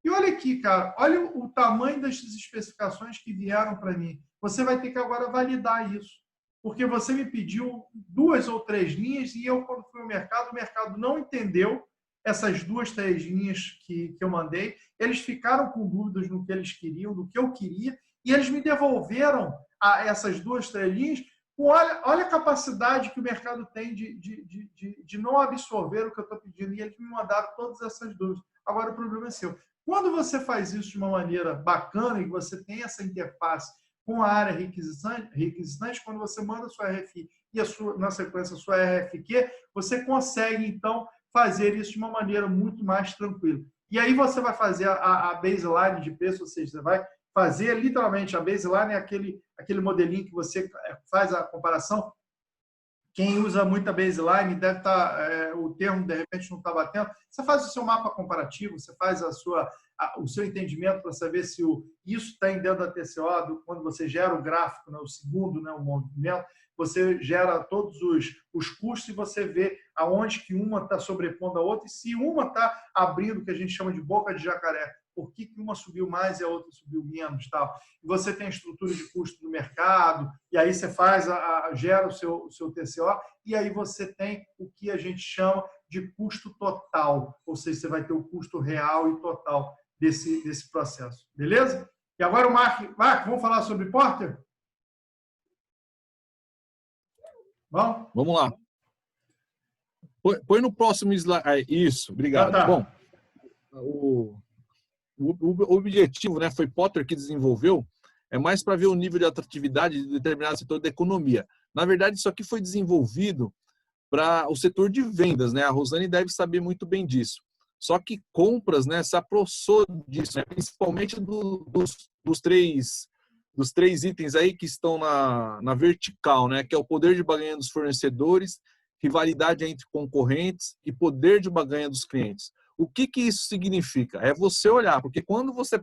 e olha aqui, cara, olha o tamanho das especificações que vieram para mim. Você vai ter que agora validar isso. Porque você me pediu 2 ou 3 linhas e eu, quando fui ao mercado, o mercado não entendeu essas 2, 3 linhas que eu mandei. Eles ficaram com dúvidas no que eles queriam, do que eu queria, e eles me devolveram essas 2, 3 linhas. Olha a capacidade que o mercado tem de não absorver o que eu estou pedindo. E eles me mandaram todas essas dúvidas. Agora o problema é seu. Quando você faz isso de uma maneira bacana e você tem essa interface com a área requisitante, quando você manda a sua RFI e na sequência a sua RFQ, você consegue, então, fazer isso de uma maneira muito mais tranquila. E aí você vai fazer a baseline de preço, ou seja, você vai fazer literalmente a baseline, é aquele modelinho que você faz a comparação. Quem usa muita baseline deve estar, o termo de repente não está batendo. Você faz o seu mapa comparativo, você faz o seu entendimento para saber se isso está dentro da TCO, quando você gera o gráfico, né, o segundo, né, o movimento, você gera todos os custos e você vê aonde que uma está sobrepondo a outra e se uma está abrindo o que a gente chama de boca de jacaré. Por que uma subiu mais e a outra subiu menos, tal? E você tem a estrutura de custo do mercado, e aí você gera o seu TCO, e aí você tem o que a gente chama de custo total, ou seja, você vai ter o custo real e total desse processo, beleza? E agora o Mark, vamos falar sobre Porter? Vamos lá. Põe no próximo slide. Isso, obrigado. Tá. Bom, o objetivo, né, foi Porter que desenvolveu, é mais para ver o nível de atratividade de determinado setor da economia. Na verdade, isso aqui foi desenvolvido para o setor de vendas, né? A Rosane deve saber muito bem disso. Só que compras, né, se aproximou disso, né, principalmente dos três itens aí que estão na vertical, né, que é o poder de barganha dos fornecedores, rivalidade entre concorrentes e poder de barganha dos clientes. O que isso significa? É você olhar, porque quando você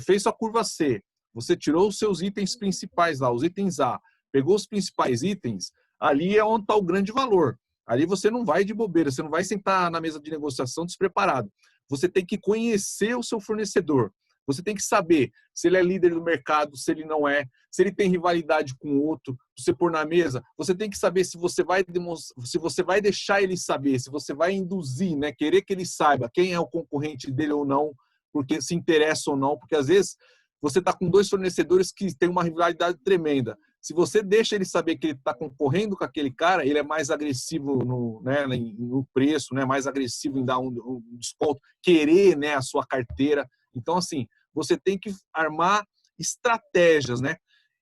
fez sua curva C, você tirou os seus itens principais lá, os itens A, pegou os principais itens, ali é onde está o grande valor. Ali você não vai de bobeira, você não vai sentar na mesa de negociação despreparado. Você tem que conhecer o seu fornecedor. Você tem que saber se ele é líder do mercado, se ele não é, se ele tem rivalidade com outro, você pôr na mesa. Você tem que saber se você vai deixar ele saber, se você vai induzir, né, querer que ele saiba quem é o concorrente dele ou não, porque se interessa ou não, porque às vezes você está com 2 fornecedores que têm uma rivalidade tremenda. Se você deixa ele saber que ele está concorrendo com aquele cara, ele é mais agressivo no preço, né, mais agressivo em dar um desconto, querer, né, a sua carteira. Então, assim, você tem que armar estratégias, né?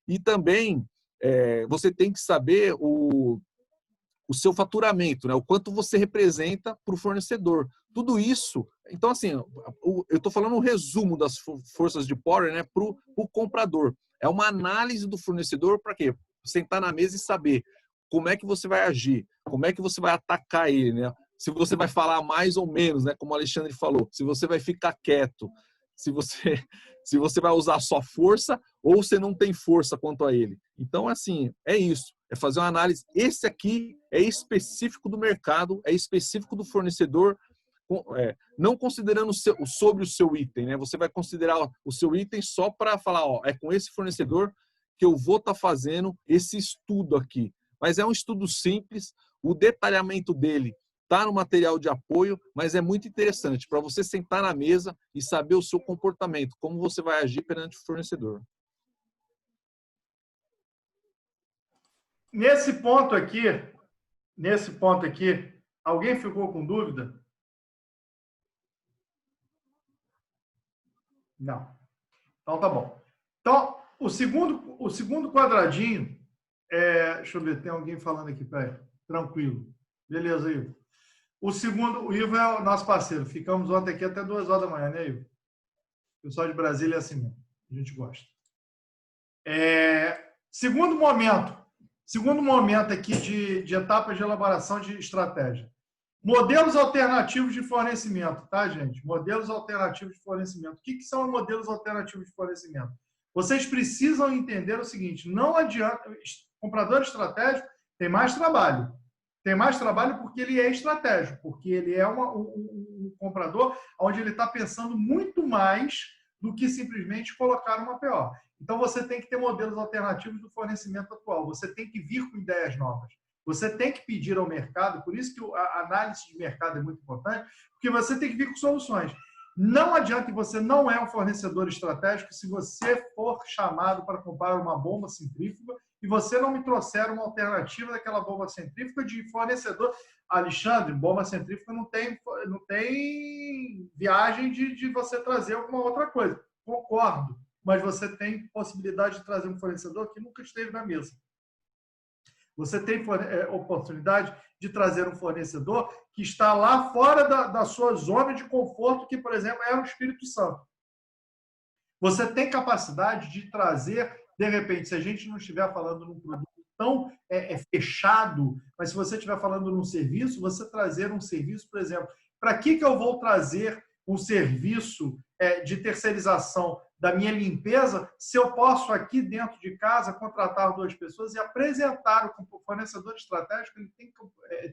E também você tem que saber o seu faturamento, né? O quanto você representa para o fornecedor. Tudo isso. Então, assim, eu estou falando um resumo das forças de Porter, né, para o comprador. É uma análise do fornecedor para quê? sentar na mesa e saber como é que você vai agir, como é que você vai atacar ele, né? Se você vai falar mais ou menos, né? Como o Alexandre falou, se você vai ficar quieto, se você vai usar só força ou você não tem força quanto a ele. Então, assim, é isso. É fazer uma análise. Esse aqui é específico do mercado, é específico do fornecedor, não considerando sobre o seu item, né? Você vai considerar o seu item só para falar, ó, é com esse fornecedor que eu vou estar fazendo esse estudo aqui. Mas é um estudo simples, o detalhamento dele está no material de apoio, mas é muito interessante para você sentar na mesa e saber o seu comportamento, como você vai agir perante o fornecedor. Nesse ponto aqui, alguém ficou com dúvida? Não. Então tá bom. Então, o segundo quadradinho, deixa eu ver, tem alguém falando aqui, peraí. Tranquilo. Beleza, Ivo. O Ivo é o nosso parceiro. Ficamos ontem aqui até 2 horas da manhã, né, Ivo? O pessoal de Brasília é assim mesmo. A gente gosta. Segundo momento aqui de etapas de elaboração de estratégia. Modelos alternativos de fornecimento, tá, gente? Modelos alternativos de fornecimento. O que são modelos alternativos de fornecimento? Vocês precisam entender o seguinte, não adianta... Comprador estratégico tem mais trabalho. Tem mais trabalho porque ele é estratégico, porque ele é um comprador onde ele está pensando muito mais do que simplesmente colocar uma PO. Então, você tem que ter modelos alternativos do fornecimento atual. Você tem que vir com ideias novas. Você tem que pedir ao mercado, por isso que a análise de mercado é muito importante, porque você tem que vir com soluções. Não adianta que você não é um fornecedor estratégico se você for chamado para comprar uma bomba centrífuga e você não me trouxer uma alternativa daquela bomba centrífuga de fornecedor. Alexandre, bomba centrífuga não tem viagem de você trazer alguma outra coisa. Concordo, mas você tem possibilidade de trazer um fornecedor que nunca esteve na mesa. Você tem oportunidade de trazer um fornecedor que está lá fora da sua zona de conforto, que, por exemplo, é o Espírito Santo. Você tem capacidade de trazer, de repente, se a gente não estiver falando num produto tão fechado, mas se você estiver falando num serviço, você trazer um serviço, por exemplo, para que eu vou trazer um serviço de terceirização da minha limpeza, se eu posso aqui dentro de casa contratar 2 pessoas e apresentar o fornecedor estratégico, ele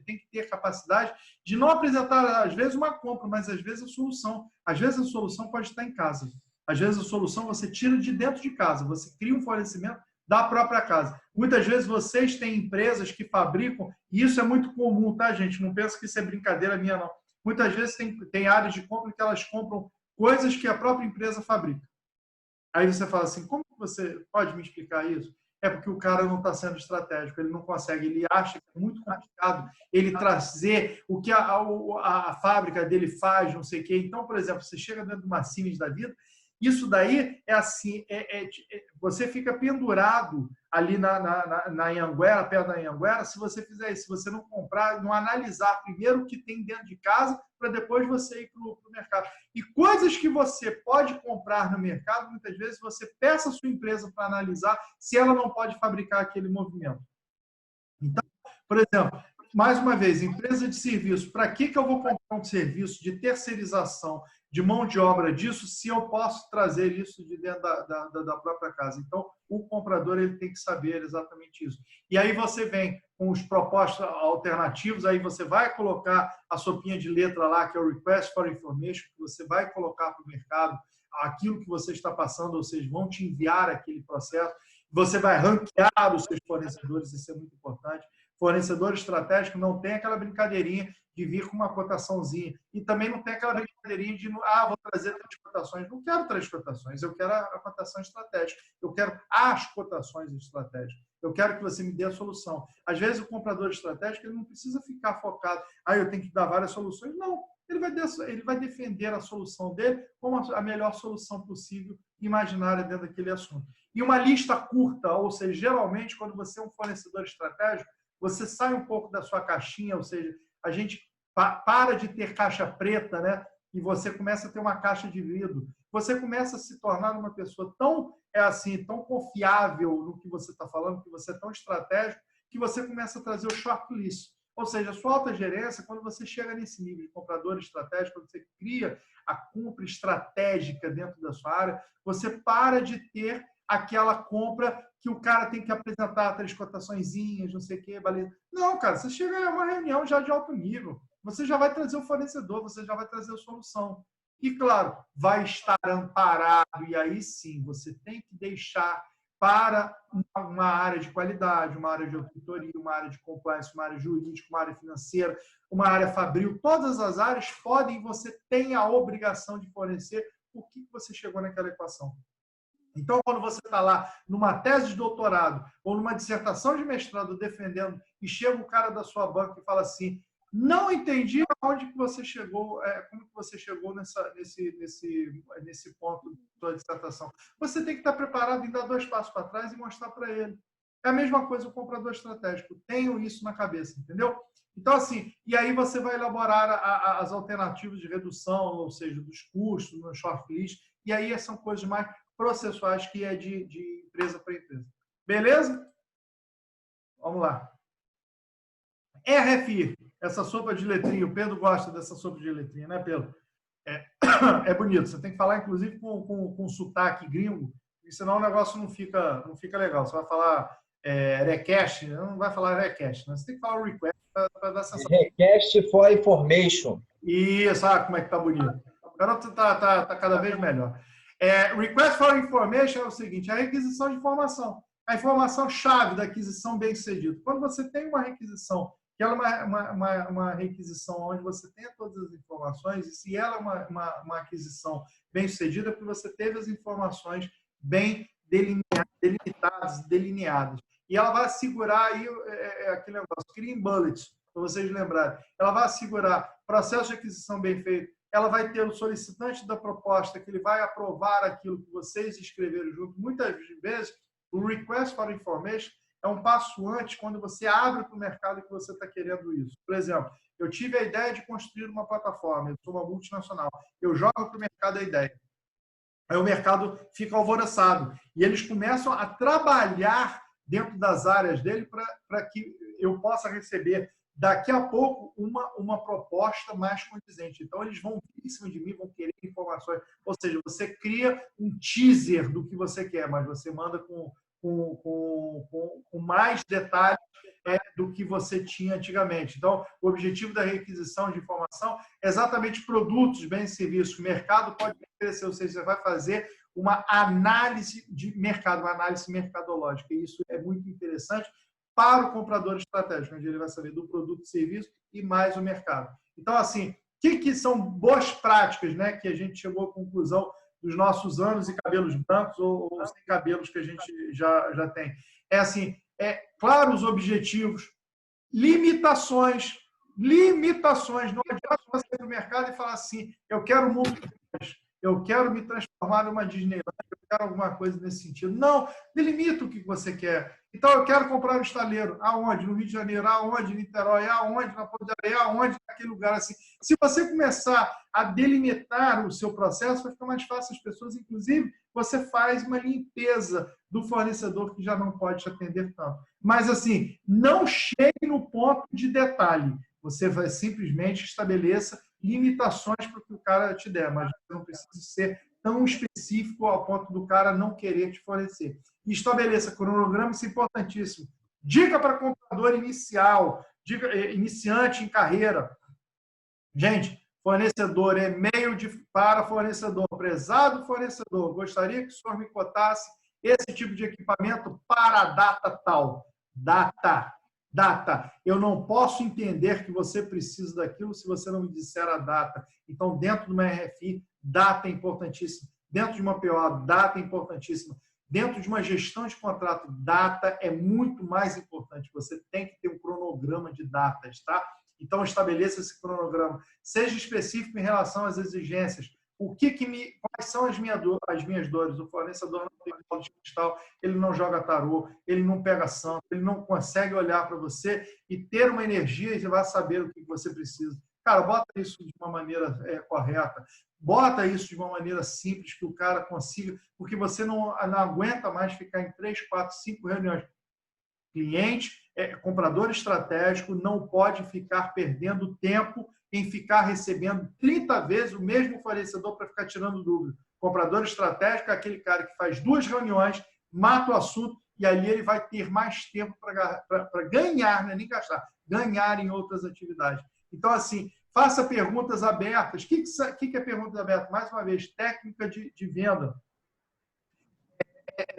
tem que ter capacidade de não apresentar, às vezes, uma compra, mas às vezes a solução. Às vezes a solução pode estar em casa. Às vezes a solução você tira de dentro de casa, você cria um fornecimento da própria casa. Muitas vezes vocês têm empresas que fabricam, e isso é muito comum, tá, gente? Não pensa que isso é brincadeira minha, não. Muitas vezes tem áreas de compra que elas compram coisas que a própria empresa fabrica. Aí você fala assim, como você pode me explicar isso? É porque o cara não está sendo estratégico, ele não consegue, ele acha que é muito complicado ele trazer o que a fábrica dele faz, não sei o quê. Então, por exemplo, você chega dentro de uma Siemens da vida, isso daí é assim, você fica pendurado ali na Anhanguera, perto da Anhanguera, se você fizer isso, se você não comprar, não analisar primeiro o que tem dentro de casa, para depois você ir para o mercado. E coisas que você pode comprar no mercado, muitas vezes você peça a sua empresa para analisar se ela não pode fabricar aquele movimento. Então, por exemplo, mais uma vez, empresa de serviço, para que eu vou comprar um serviço de terceirização de mão de obra disso, se eu posso trazer isso de dentro da própria casa? Então, o comprador ele tem que saber exatamente isso. E aí você vem com os propostas alternativos, aí você vai colocar a sopinha de letra lá, que é o Request for Information, que você vai colocar para o mercado aquilo que você está passando, ou seja, vão te enviar aquele processo, você vai ranquear os seus fornecedores, isso é muito importante. Fornecedor estratégico não tem aquela brincadeirinha de vir com uma cotaçãozinha. E também não tem aquela brincadeirinha de, vou trazer 3 cotações. Não quero 3 cotações, eu quero a cotação estratégica. Eu quero as cotações estratégicas. Eu quero que você me dê a solução. Às vezes, o comprador estratégico ele não precisa ficar focado, eu tenho que dar várias soluções. Não, ele vai defender a solução dele como a melhor solução possível, imaginária dentro daquele assunto. E uma lista curta, ou seja, geralmente, quando você é um fornecedor estratégico, você sai um pouco da sua caixinha, ou seja, a gente para de ter caixa preta, né? E você começa a ter uma caixa de vidro. você começa a se tornar uma pessoa tão, tão confiável no que você está falando, que você é tão estratégico, que você começa a trazer o shortlist. Ou seja, a sua alta gerência, quando você chega nesse nível de comprador estratégico, quando você cria a compra estratégica dentro da sua área, você para de ter aquela compra que o cara tem que apresentar 3 cotaçõezinhas, não sei o quê, beleza. Não, cara, você chega a uma reunião já de alto nível. Você já vai trazer o fornecedor, você já vai trazer a solução. E, claro, vai estar amparado, e aí sim, você tem que deixar para uma área de qualidade, uma área de auditoria, uma área de compliance, uma área jurídica, uma área financeira, uma área fabril. Todas as áreas podem, você tem a obrigação de fornecer por que você chegou naquela equação. Então, quando você está lá numa tese de doutorado ou numa dissertação de mestrado defendendo e chega um cara da sua banca e fala assim, não entendi aonde que você chegou, como que você chegou nesse ponto da sua dissertação. Você tem que estar preparado em dar 2 passos para trás e mostrar para ele. É a mesma coisa o comprador estratégico. Tenho isso na cabeça, entendeu? Então, assim, e aí você vai elaborar as alternativas de redução, ou seja, dos custos, no shortlist, e aí são coisas mais processuais que é de empresa para empresa. Beleza? Vamos lá. RFI, essa sopa de letrinha. O Pedro gosta dessa sopa de letrinha, né, Pedro? É bonito. Você tem que falar, inclusive, com sotaque gringo, porque senão o negócio não fica legal. Você vai falar request, não vai falar request, né? Você tem que falar request para dar sensação. Request for information. Isso, como é que tá bonito. O garoto tá cada vez melhor. Request for information é o seguinte, a requisição de informação. A informação-chave da aquisição bem-sucedida. Quando você tem uma requisição, que ela é uma requisição onde você tem todas as informações, e se ela é uma aquisição bem-sucedida, é porque você teve as informações bem delimitadas, delineadas. E ela vai assegurar aí aquele negócio, clean bullets, para vocês lembrarem. Ela vai assegurar processo de aquisição bem feito, ela vai ter o solicitante da proposta, que ele vai aprovar aquilo que vocês escreveram junto. Muitas vezes, o request for information é um passo antes, quando você abre para o mercado que você está querendo isso. Por exemplo, eu tive a ideia de construir uma plataforma, eu sou uma multinacional, eu jogo para o mercado a ideia. Aí o mercado fica alvoroçado. E eles começam a trabalhar dentro das áreas dele para que eu possa receber daqui a pouco uma proposta mais condizente. Então, eles vão vir em cima de mim, vão querer informações. Ou seja, você cria um teaser do que você quer, mas você manda com mais detalhes do que você tinha antigamente. Então, o objetivo da requisição de informação é exatamente produtos, bens e serviços. O mercado pode crescer, ou seja, você vai fazer uma análise de mercado, uma análise mercadológica. E isso é muito interessante para o comprador estratégico, onde ele vai saber do produto e serviço e mais o mercado. Então, assim, o que são boas práticas, né, que a gente chegou à conclusão dos nossos anos e cabelos brancos ou sem cabelos que a gente já tem? Claro, os objetivos, limitações. Não adianta você ir para o mercado e falar assim, eu quero o mundo mais, eu quero me transformar numa Disneyland, eu quero alguma coisa nesse sentido. Não, delimita o que você quer. Então, eu quero comprar um estaleiro. Aonde? No Rio de Janeiro. Aonde? Em Niterói. Aonde? Na Ponte de Areia. Aonde? Naquele lugar assim. Se você começar a delimitar o seu processo, vai ficar mais fácil as pessoas. Inclusive, você faz uma limpeza do fornecedor que já não pode te atender tanto. Mas, assim, não chegue no ponto de detalhe. Você vai simplesmente estabeleça limitações para o que o cara te der, mas você não precisa ser tão específico ao ponto do cara não querer te fornecer. E estabeleça cronograma, isso é importantíssimo. Dica para comprador inicial, dica iniciante em carreira. Gente, fornecedor, e-mail para fornecedor. Prezado fornecedor, gostaria que o senhor me cotasse esse tipo de equipamento para a data tal. Data. Eu não posso entender que você precisa daquilo se você não me disser a data. Então, dentro de uma RFI, data é importantíssima. Dentro de uma PO, data é importantíssima. Dentro de uma gestão de contrato, data é muito mais importante. Você tem que ter um cronograma de datas, tá? Então, estabeleça esse cronograma. Seja específico em relação às exigências. Quais são as minhas dores? O fornecedor não tem bola de cristal, ele não joga tarô, ele não pega santo, ele não consegue olhar para você e ter uma energia e vai saber o que você precisa. Cara, bota isso de uma maneira correta. Bota isso de uma maneira simples, que o cara consiga, porque você não aguenta mais ficar em 3, 4, 5 reuniões. Cliente, comprador estratégico, não pode ficar perdendo tempo em ficar recebendo 30 vezes o mesmo fornecedor para ficar tirando dúvida. Comprador estratégico é aquele cara que faz 2 reuniões, mata o assunto e ali ele vai ter mais tempo para ganhar, não é nem gastar, ganhar em outras atividades. Então, assim, faça perguntas abertas. O que é perguntas abertas? Mais uma vez, técnica de venda.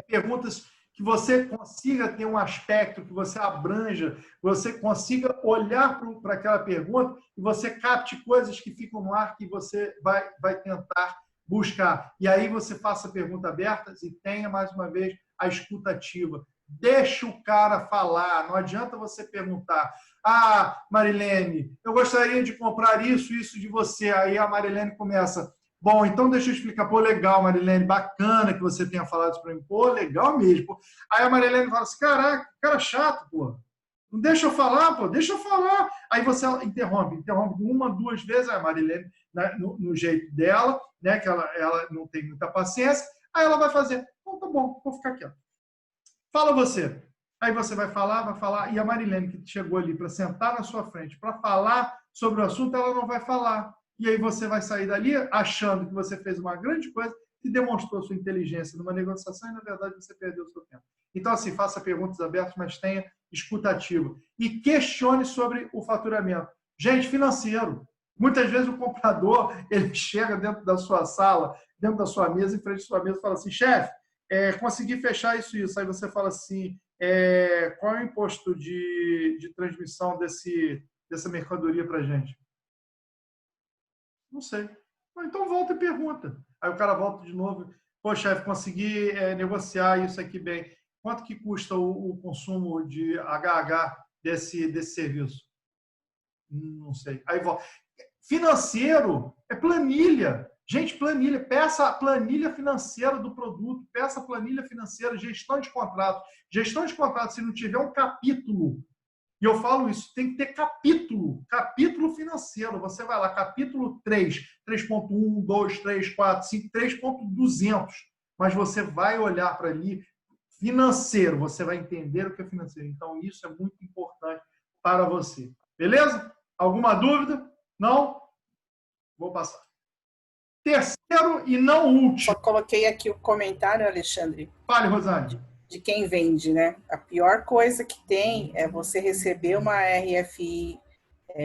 Perguntas que você consiga ter um aspecto, que você abranja, você consiga olhar para aquela pergunta e você capte coisas que ficam no ar que você vai tentar buscar. E aí você faça perguntas abertas e tenha, mais uma vez, a escuta ativa. Deixa o cara falar. Não adianta você perguntar: ah, Marilene, eu gostaria de comprar isso de você. Aí a Marilene começa: bom, então deixa eu explicar. Pô, legal, Marilene, bacana que você tenha falado isso para mim. Pô, legal mesmo. Pô. Aí a Marilene fala assim: caraca, cara chato, pô. Não deixa eu falar, pô, deixa eu falar. Aí você interrompe 1, 2 vezes. A Marilene, né, no jeito dela, né, que ela não tem muita paciência, aí ela vai fazer: então tá bom, vou ficar quieto. Fala você. Aí você vai falar, e a Marilene, que chegou ali para sentar na sua frente, para falar sobre o assunto, ela não vai falar. E aí você vai sair dali achando que você fez uma grande coisa e demonstrou sua inteligência numa negociação e, na verdade, você perdeu o seu tempo. Então, assim, faça perguntas abertas, mas tenha escuta ativa. E questione sobre o faturamento. Gente, financeiro. Muitas vezes o comprador, ele chega dentro da sua sala, dentro da sua mesa, em frente à sua mesa, e fala assim: chefe, consegui fechar isso. Aí você fala assim: qual é o imposto de transmissão dessa mercadoria para a gente? Não sei. Então volta e pergunta. Aí o cara volta de novo: pô, chefe, consegui negociar isso aqui bem. Quanto que custa o consumo de HH desse serviço? Não sei. Aí volta. Financeiro é planilha. Gente, planilha. Peça a planilha financeira do produto. Peça a planilha financeira. Gestão de contrato. Gestão de contrato, se não tiver um capítulo, e eu falo isso, tem que ter capítulo financeiro. Você vai lá, capítulo 3, 3.1, 2, 3, 4, 5, 3.200. Mas você vai olhar para ali, financeiro, você vai entender o que é financeiro. Então, isso é muito importante para você. Beleza? Alguma dúvida? Não? Vou passar. Terceiro e não último. Só coloquei aqui o comentário, Alexandre. Fale, Rosane. De quem vende, né? A pior coisa que tem é você receber uma RFI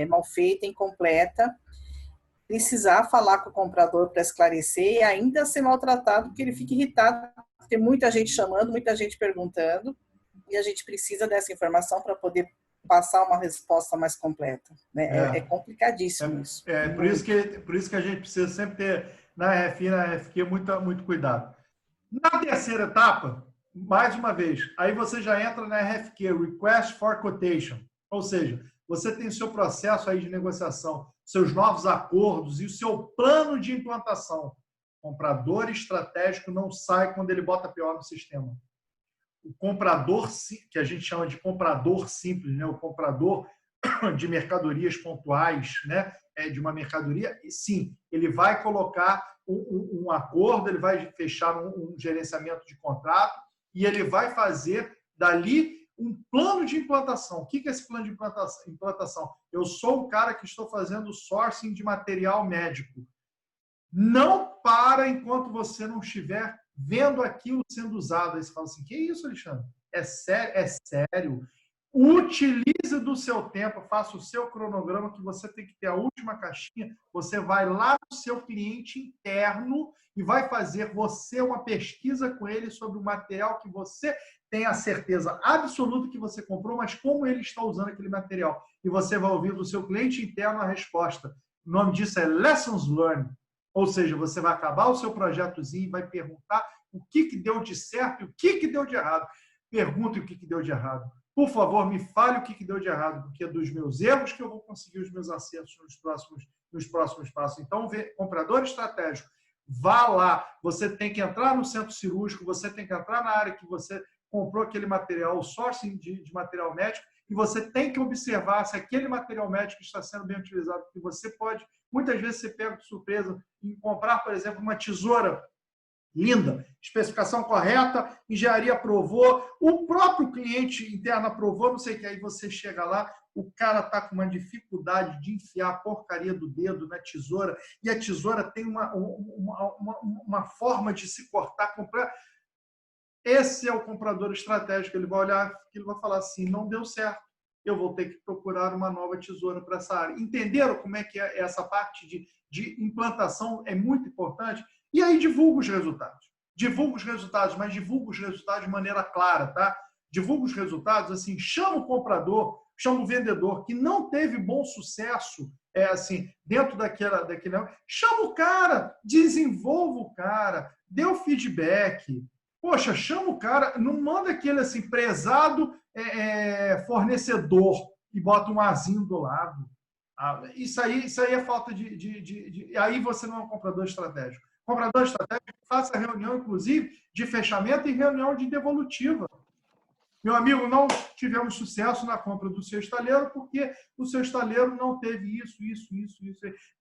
mal feita, incompleta, precisar falar com o comprador para esclarecer e ainda ser maltratado, porque ele fica irritado. Tem muita gente chamando, muita gente perguntando, e a gente precisa dessa informação para poder passar uma resposta mais completa. Né? É complicadíssimo isso. Por isso que a gente precisa sempre ter na RFI e na RFQ muito cuidado. Na terceira etapa, mais uma vez, aí você já entra na RFQ, Request for Quotation. Ou seja, você tem o seu processo aí de negociação, seus novos acordos e o seu plano de implantação. O comprador estratégico não sai quando ele bota PO no sistema. O comprador, que a gente chama de comprador simples, né? O comprador de mercadorias pontuais, né? De uma mercadoria, sim, ele vai colocar um acordo, ele vai fechar um gerenciamento de contrato e ele vai fazer dali um plano de implantação. O que é esse plano de implantação? Eu sou o cara que estou fazendo sourcing de material médico. Não para enquanto você não estiver vendo aquilo sendo usado. Aí você fala assim: que isso, Alexandre? É sério? É sério. Utilize do seu tempo, faça o seu cronograma, que você tem que ter a última caixinha. Você vai lá no seu cliente interno e vai fazer você uma pesquisa com ele sobre o material que você tem a certeza absoluta que você comprou, mas como ele está usando aquele material. E você vai ouvir do seu cliente interno a resposta. O nome disso é Lessons Learned. Ou seja, você vai acabar o seu projetozinho e vai perguntar o que deu de certo e o que deu de errado. Pergunte o que deu de errado. Por favor, me fale o que deu de errado, porque é dos meus erros que eu vou conseguir os meus acertos nos próximos passos. Então, comprador estratégico, vá lá. Você tem que entrar no centro cirúrgico, você tem que entrar na área que você comprou aquele material, o sourcing de material médico, e você tem que observar se aquele material médico está sendo bem utilizado, porque você pode, muitas vezes, ser pego de surpresa em comprar, por exemplo, uma tesoura linda, especificação correta, engenharia aprovou, o próprio cliente interno aprovou, não sei o que, aí você chega lá, o cara está com uma dificuldade de enfiar a porcaria do dedo na tesoura, e a tesoura tem uma forma de se cortar completa. Esse é o comprador estratégico, ele vai olhar, ele vai falar assim, não deu certo, eu vou ter que procurar uma nova tesoura para essa área. Entenderam como é que é essa parte de implantação é muito importante? E aí divulga os resultados. Divulga os resultados, mas divulga os resultados de maneira clara, tá? Divulga os resultados, assim, chama o comprador, chama o vendedor que não teve bom sucesso, assim, dentro daquele... Chama o cara, desenvolva o cara, dê o feedback. Poxa, chama o cara, não manda aquele assim, prezado fornecedor e bota um azinho do lado. Isso aí é falta de... Aí você não é um comprador estratégico. Comprador estratégico, faça reunião, inclusive, de fechamento e reunião de devolutiva. Meu amigo, não tivemos sucesso na compra do seu estaleiro porque o seu estaleiro não teve isso.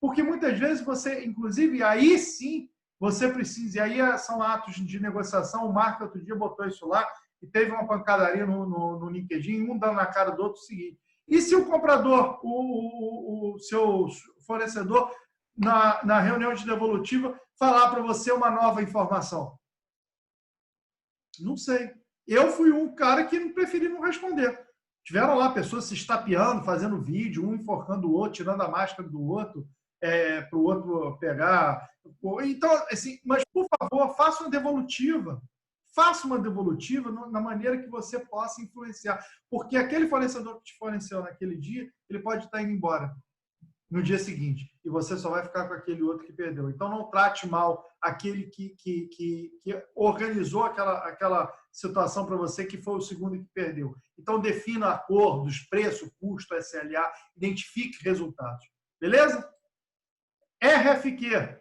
Porque muitas vezes você, inclusive, aí sim, você precisa, e aí são atos de negociação, o Marco outro dia botou isso lá, e teve uma pancadaria no LinkedIn, um dando na cara do outro o seguinte, e se o comprador, o seu fornecedor, na reunião de devolutiva, falar para você uma nova informação? Não sei. Eu fui um cara que preferi não responder. Tiveram lá pessoas se estapeando, fazendo vídeo, um enforcando o outro, tirando a máscara do outro, para o outro pegar. Então, assim, mas, por favor, faça uma devolutiva. Faça uma devolutiva na maneira que você possa influenciar. Porque aquele fornecedor que te forneceu naquele dia, ele pode estar indo embora no dia seguinte. E você só vai ficar com aquele outro que perdeu. Então, não trate mal aquele que organizou aquela situação para você, que foi o segundo que perdeu. Então, defina acordos, preço, custo, SLA, identifique resultados. Beleza? RFQ.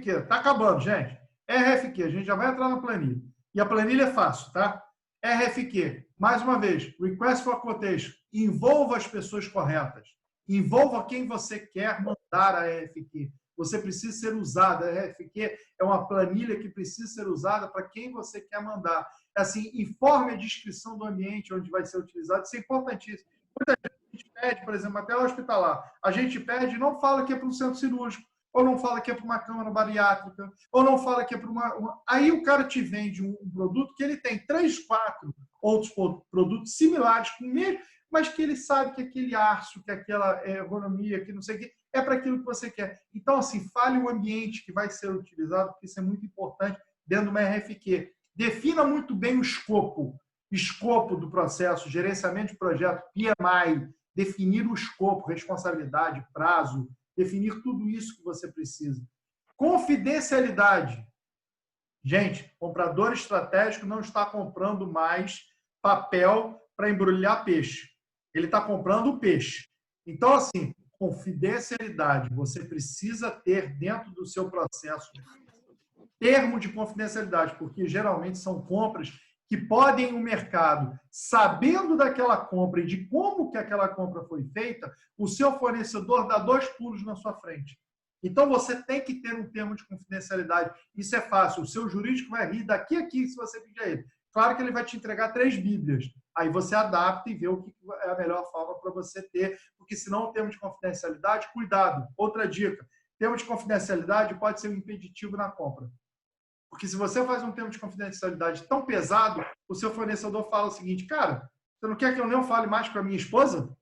Está acabando, gente. RFQ, a gente já vai entrar na planilha. E a planilha é fácil, tá? RFQ, mais uma vez, Request for Quotation. Envolva as pessoas corretas. Envolva quem você quer mandar a RFQ. Você precisa ser usada. A RFQ é uma planilha que precisa ser usada para quem você quer mandar. Assim, informe a descrição do ambiente onde vai ser utilizado. Isso é importantíssimo. Muita gente pede, por exemplo, até hospitalar. A gente pede e não fala que é para um centro cirúrgico, ou não fala que é para uma câmara bariátrica, ou não fala que é para uma... Aí o cara te vende um produto que ele tem 3, 4 outros produtos similares, com o mesmo, mas que ele sabe que aquele arço, que aquela ergonomia, que não sei o quê, é para aquilo que você quer. Então, assim, fale o ambiente que vai ser utilizado, porque isso é muito importante dentro de uma RFQ. Defina muito bem o escopo do processo, gerenciamento de projeto, PMI, definir o escopo, responsabilidade, prazo, definir tudo isso que você precisa. Confidencialidade. Gente, comprador estratégico não está comprando mais papel para embrulhar peixe. Ele está comprando o peixe. Então, assim, confidencialidade. Você precisa ter dentro do seu processo termo de confidencialidade, porque geralmente são compras que podem o mercado, sabendo daquela compra e de como que aquela compra foi feita, o seu fornecedor dá 2 pulos na sua frente. Então, você tem que ter um termo de confidencialidade. Isso é fácil. O seu jurídico vai rir daqui a aqui se você pedir a ele. Claro que ele vai te entregar 3 bíblias. Aí você adapta e vê o que é a melhor forma para você ter, porque senão o termo de confidencialidade, cuidado. Outra dica, termo de confidencialidade pode ser um impeditivo na compra. Porque se você faz um termo de confidencialidade tão pesado, o seu fornecedor fala o seguinte, cara, você não quer que eu nem fale mais com a minha esposa?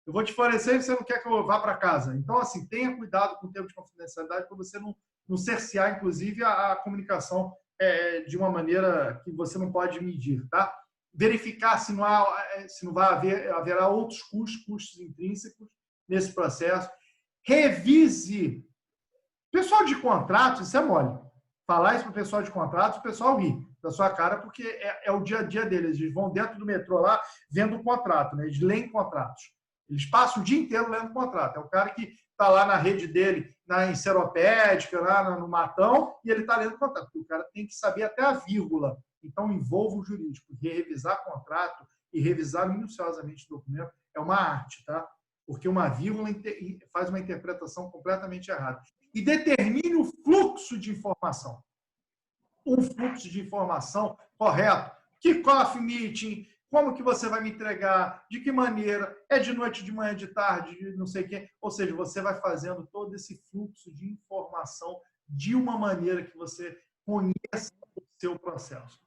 Eu vou te fornecer e você não quer que eu vá para casa. Então, assim, tenha cuidado com o termo de confidencialidade para você não cercear, inclusive, a comunicação de uma maneira que você não pode medir, tá? Verificar se não haverá outros custos intrínsecos nesse processo. Revise. Pessoal de contratos, isso é mole. Falar isso para o pessoal de contratos, o pessoal ri da sua cara, porque é o dia a dia deles. Eles vão dentro do metrô lá, vendo o contrato, né? Eles leem contratos. Eles passam o dia inteiro lendo contrato. É o cara que está lá na rede dele, na enceropédica, lá no matão, e ele está lendo contrato. O cara tem que saber até a vírgula. Então, envolva o jurídico. Revisar contrato e revisar minuciosamente o documento é uma arte, tá? Porque uma vírgula faz uma interpretação completamente errada. E determine o fluxo de informação. Um fluxo de informação correto. Kickoff meeting, como que você vai me entregar, de que maneira, é de noite, de manhã, de tarde, de não sei o quê. Ou seja, você vai fazendo todo esse fluxo de informação de uma maneira que você conheça o seu processo.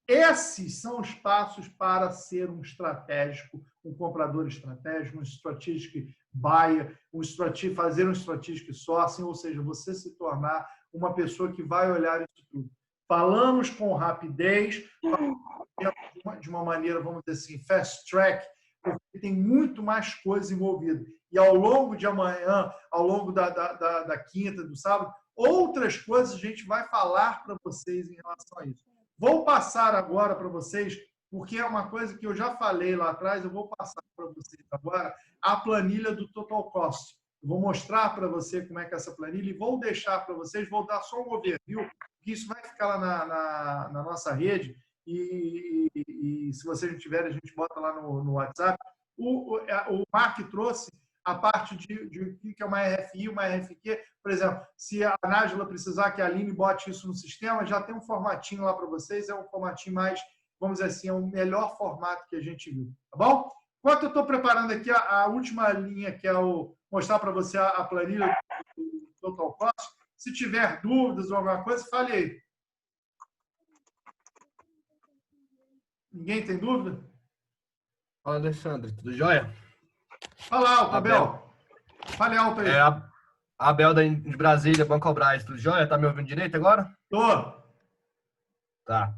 Esses são os passos para ser um estratégico, um comprador estratégico, um strategic buyer, fazer um strategic sourcing, ou seja, você se tornar uma pessoa que vai olhar isso tudo. Falamos com rapidez, de uma maneira, vamos dizer assim, fast track, porque tem muito mais coisa envolvida. E ao longo de amanhã, ao longo da quinta, do sábado, outras coisas a gente vai falar para vocês em relação a isso. Vou passar agora para vocês, porque é uma coisa que eu já falei lá atrás, eu vou passar para vocês agora a planilha do Total Cost. Eu vou mostrar para você como é que é essa planilha e vou deixar para vocês, vou dar só um overview, que isso vai ficar lá na nossa rede e se vocês não tiverem, a gente bota lá no WhatsApp. O Mark trouxe a parte de o que é uma RFI, uma RFQ. Por exemplo, se a Nájila precisar que a Aline bote isso no sistema, já tem um formatinho lá para vocês, é um formatinho mais, vamos dizer assim, é o melhor formato que a gente viu, tá bom? Enquanto eu estou preparando aqui a última linha, que é mostrar para você a planilha do Total Cost, se tiver dúvidas ou alguma coisa, fale aí. Ninguém tem dúvida? Fala, Alexandre, tudo jóia? Fala alto, Abel. Fale alto aí. Abel de Brasília, Bancobras, tudo jóia? Tá me ouvindo direito agora? Tô. Tá.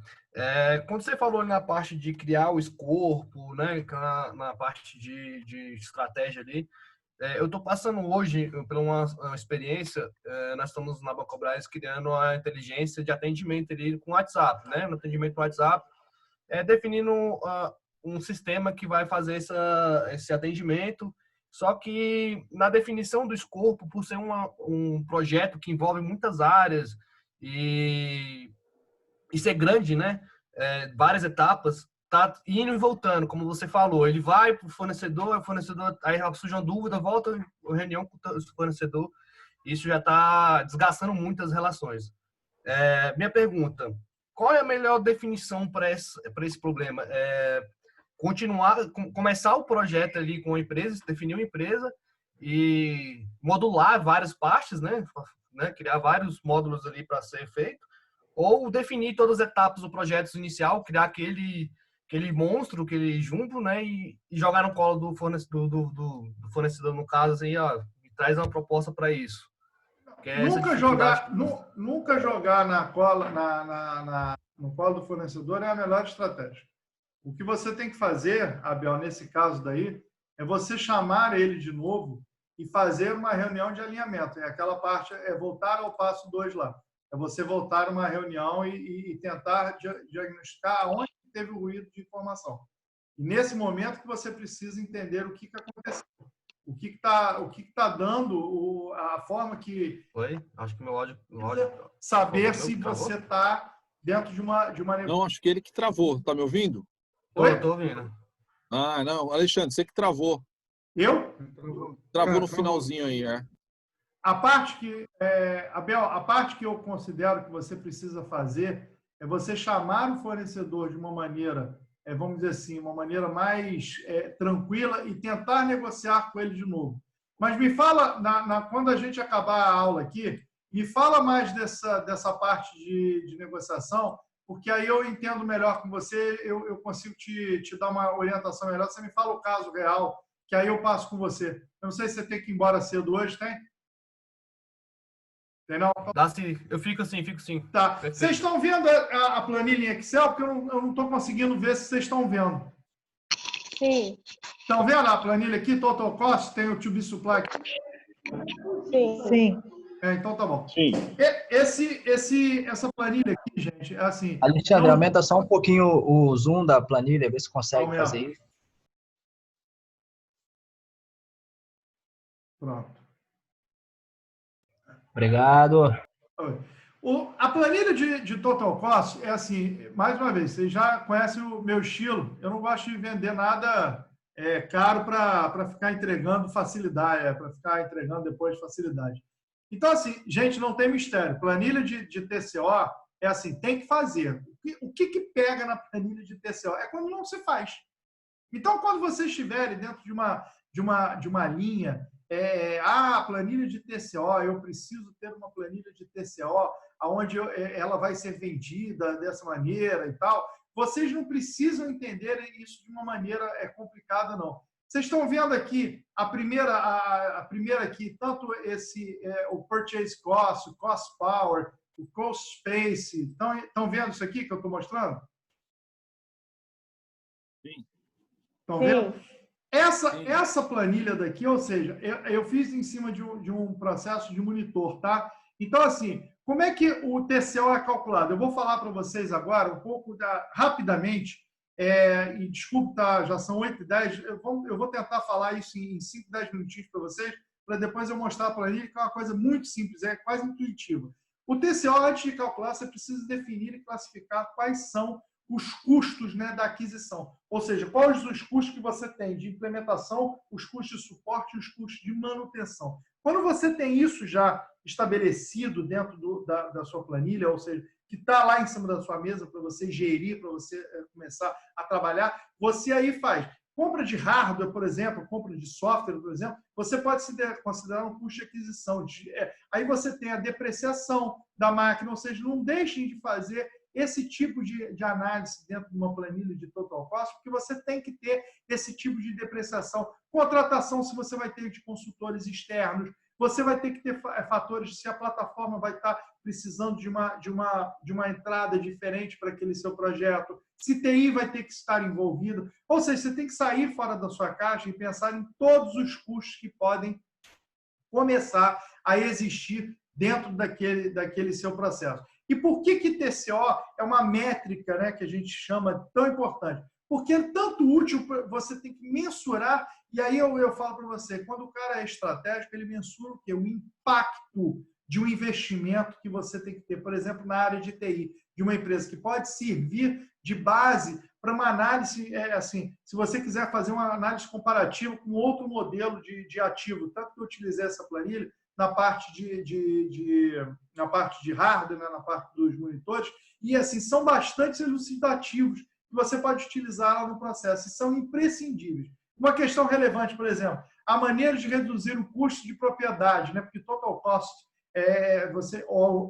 Quando você falou na parte de criar o escopo, né, na parte de estratégia ali, eu estou passando hoje por uma experiência, nós estamos na Bancobras criando a inteligência de atendimento ali com o WhatsApp, né? No atendimento no WhatsApp, definindo um sistema que vai fazer esse atendimento, só que na definição do escopo, por ser um projeto que envolve muitas áreas e ser grande, né? Várias etapas, tá indo e voltando, como você falou. Ele vai para o fornecedor, aí surge uma dúvida, volta a reunião com o fornecedor. Isso já está desgastando muitas relações. Minha pergunta, qual é a melhor definição para esse problema? Começar o projeto ali com a empresa, definir uma empresa e modular várias partes, né? Criar vários módulos ali para ser feito, ou definir todas as etapas do projeto inicial, criar aquele monstro, aquele jumbo, né? E jogar no colo do fornecedor, no caso, assim, ó, me traz uma proposta para isso. Nunca jogar no colo do fornecedor é a melhor estratégia. O que você tem que fazer, Abel, nesse caso daí, é você chamar ele de novo e fazer uma reunião de alinhamento. Aquela parte voltar ao passo 2 lá. É você voltar a uma reunião e tentar diagnosticar onde teve o ruído de informação. E nesse momento que você precisa entender o que aconteceu. O que está dando, a forma que... Oi? Acho que meu áudio... Saber se você está dentro de uma... Não, acho que ele que travou. Tá me ouvindo? Tô ouvindo. Ah, não. Alexandre, você que travou. Eu? Travou no finalzinho aí, Abel, a parte que eu considero que você precisa fazer é você chamar o fornecedor de uma maneira, vamos dizer assim, uma maneira mais tranquila e tentar negociar com ele de novo. Mas me fala, quando a gente acabar a aula aqui, me fala mais dessa parte de negociação, porque aí eu entendo melhor com você, eu consigo te dar uma orientação melhor. Você me fala o caso real, que aí eu passo com você. Eu não sei se você tem que ir embora cedo hoje, tem? Tem não? Dá sim, eu fico sim. Tá. Perfeito. Vocês estão vendo a planilha em Excel? Porque eu não estou conseguindo ver se vocês estão vendo. Sim. Estão vendo a planilha aqui? Total Cost, tem o To Be Supply aqui? Sim. Então tá bom. Sim. Essa planilha aqui, gente, é assim... Alexandre, aumenta só um pouquinho o zoom da planilha, vê se consegue fazer isso. Pronto. Obrigado. A planilha de Total Cost é assim, mais uma vez, vocês já conhecem o meu estilo. Eu não gosto de vender nada caro para ficar entregando facilidade, para ficar entregando depois facilidade. Então, assim, gente, não tem mistério. Planilha de TCO é assim, tem que fazer. O que pega na planilha de TCO? É quando não se faz. Então, quando vocês estiverem dentro de uma linha, planilha de TCO, eu preciso ter uma planilha de TCO onde ela vai ser vendida dessa maneira e tal, vocês não precisam entender isso de uma maneira complicada, não. Vocês estão vendo aqui a primeira aqui, tanto o purchase cost, o cost power, o cost space. Estão vendo isso aqui que eu estou mostrando? Sim. Estão vendo? Essa planilha daqui, ou seja, eu fiz em cima de um processo de monitor, tá? Então, assim, como é que o TCO é calculado? Eu vou falar para vocês agora um pouco rapidamente, e desculpe, tá, já são 8h10, eu vou tentar falar isso em 5, 10 minutinhos para vocês, para depois eu mostrar a planilha, que é uma coisa muito simples, é quase intuitiva. O TCO, antes de calcular, você precisa definir e classificar quais são os custos, né, da aquisição. Ou seja, quais os custos que você tem de implementação, os custos de suporte e os custos de manutenção. Quando você tem isso já estabelecido dentro da sua planilha, ou seja, que está lá em cima da sua mesa para você gerir, para você começar a trabalhar, você aí faz. Compra de hardware, por exemplo, compra de software, por exemplo, você pode considerar um custo de aquisição. Aí você tem a depreciação da máquina, ou seja, não deixem de fazer esse tipo de análise dentro de uma planilha de Total Cost, porque você tem que ter esse tipo de depreciação. Contratação, se você vai ter de consultores externos, você vai ter que ter fatores se a plataforma vai estar precisando de uma entrada diferente para aquele seu projeto, se TI vai ter que estar envolvido. Ou seja, você tem que sair fora da sua caixa e pensar em todos os custos que podem começar a existir dentro daquele seu processo. E por que TCO é uma métrica, né, que a gente chama tão importante? Porque é tanto útil, você tem que mensurar, e aí eu falo para você, quando o cara é estratégico, ele mensura o quê? O impacto de um investimento que você tem que ter, por exemplo, na área de TI, de uma empresa que pode servir de base para uma análise, assim, se você quiser fazer uma análise comparativa com outro modelo de ativo, tanto que eu utilizei essa planilha, na parte na parte de hardware, né, na parte dos monitores, e assim, são bastante elucidativos que você pode utilizar lá no processo, e são imprescindíveis. Uma questão relevante, por exemplo, a maneira de reduzir o custo de propriedade, né, porque total cost,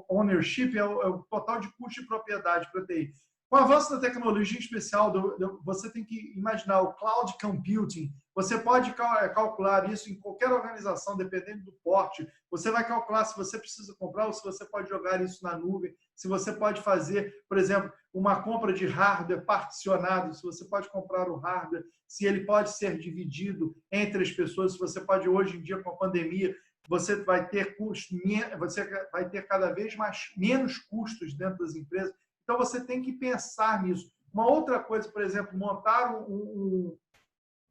ownership é o total de custo de propriedade para TI. Com o avanço da tecnologia, em especial, você tem que imaginar o cloud computing. Você pode calcular isso em qualquer organização, dependendo do porte. Você vai calcular se você precisa comprar ou se você pode jogar isso na nuvem. Se você pode fazer, por exemplo, uma compra de hardware particionado, se você pode comprar o hardware, se ele pode ser dividido entre as pessoas, se você pode, hoje em dia, com a pandemia, você vai ter cada vez menos custos dentro das empresas. Então, você tem que pensar nisso. Uma outra coisa, por exemplo, montar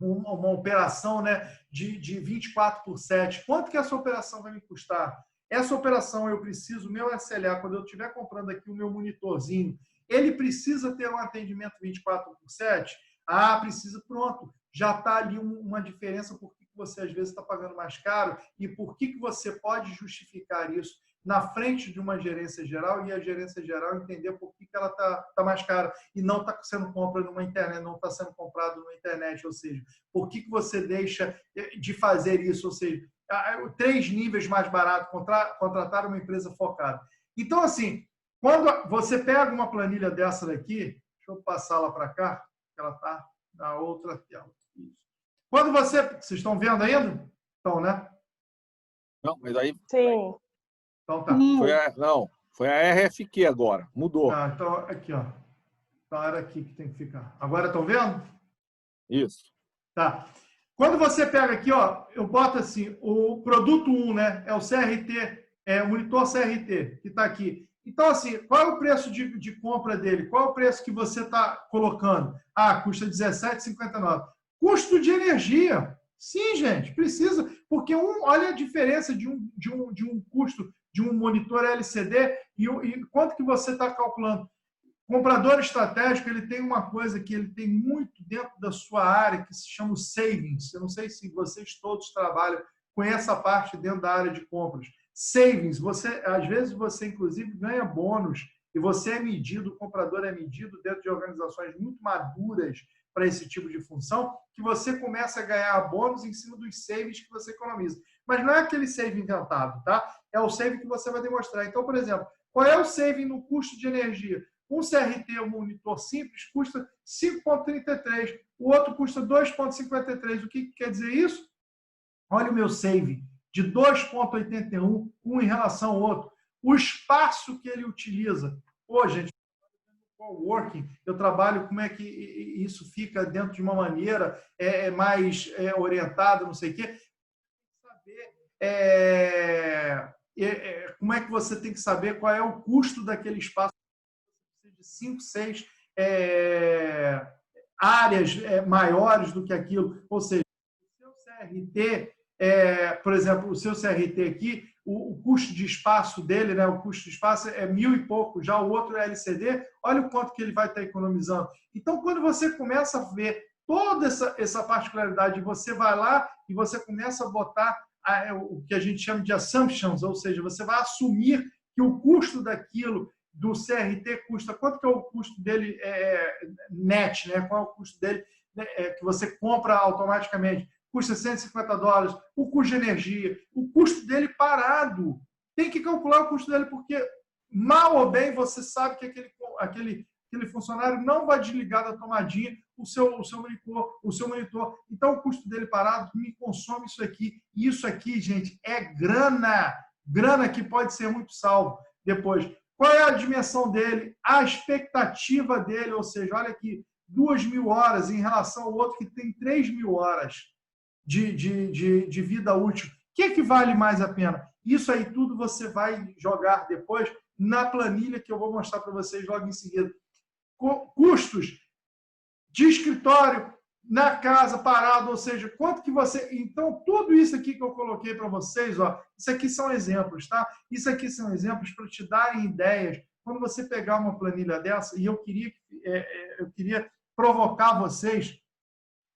uma operação, né, de 24/7. Quanto que essa operação vai me custar? Essa operação, eu preciso, meu SLA, quando eu estiver comprando aqui o meu monitorzinho, ele precisa ter um atendimento 24/7? Precisa, pronto. Já está ali uma diferença por que você, às vezes, está pagando mais caro e por que você pode justificar isso na frente de uma gerência geral, e a gerência geral entender por que ela está mais cara e não está sendo comprado numa internet, não está sendo comprado numa internet, ou seja, por que você deixa de fazer isso, ou seja, 3 níveis mais barato, contratar uma empresa focada. Então, assim, quando você pega uma planilha dessa daqui, deixa eu passá-la para cá, que ela está na outra tela. Quando vocês estão vendo ainda? Estão, né? Não, mas aí... Sim. Então tá. Foi a RFQ agora, mudou. Então, aqui, ó. Então era aqui que tem que ficar. Agora estão vendo? Isso. Tá. Quando você pega aqui, ó, eu boto assim, o produto 1, né? É o CRT, o monitor CRT, que está aqui. Então, assim, qual é o preço de compra dele? Qual é o preço que você está colocando? Custa R$17,59. Custo de energia. Sim, gente, precisa. Porque olha a diferença de um custo de um monitor LCD E quanto que você está calculando? O comprador estratégico, ele tem uma coisa que ele tem muito dentro da sua área, que se chama o savings. Eu não sei se vocês todos trabalham com essa parte dentro da área de compras. Savings, às vezes você inclusive ganha bônus e você é medido, o comprador é medido dentro de organizações muito maduras para esse tipo de função, que você começa a ganhar bônus em cima dos savings que você economiza. Mas não é aquele saving inventado, tá? É o saving que você vai demonstrar. Então, por exemplo, qual é o saving no custo de energia? Um CRT, um monitor simples, custa 5,33, o outro custa 2,53. O que quer dizer isso? Olha o meu saving, de 2,81, um em relação ao outro. O espaço que ele utiliza. Pô, gente, coworking, eu trabalho, como é que isso fica dentro de uma maneira mais orientada, não sei o quê. Como é que você tem que saber qual é o custo daquele espaço de 5, 6 áreas maiores do que aquilo. Ou seja, o seu CRT, por exemplo, o seu CRT aqui, o custo de espaço dele, né, o custo de espaço é 1.000 e pouco, já o outro é LCD, olha o quanto que ele vai estar economizando. Então, quando você começa a ver toda essa particularidade, você vai lá e você começa a botar o que a gente chama de assumptions, ou seja, você vai assumir que o custo daquilo, do CRT, custa, quanto que é o custo dele net, né? Qual é o custo dele que você compra automaticamente? Custa $150, o custo de energia, o custo dele parado. Tem que calcular o custo dele, porque mal ou bem você sabe que aquele funcionário não vai desligar da tomadinha o seu monitor. Então, o custo dele parado me consome isso aqui. E isso aqui, gente, é grana. Grana que pode ser muito salvo depois. Qual é a dimensão dele? A expectativa dele, ou seja, olha aqui, 2.000 horas em relação ao outro que tem 3.000 horas de vida útil. O que vale mais a pena? Isso aí tudo você vai jogar depois na planilha que eu vou mostrar para vocês logo em seguida. Custos de escritório na casa parado, ou seja, quanto que você... Então, tudo isso aqui que eu coloquei para vocês, ó, isso aqui são exemplos, tá? Isso aqui são exemplos para te darem ideias. Quando você pegar uma planilha dessa, e eu queria provocar vocês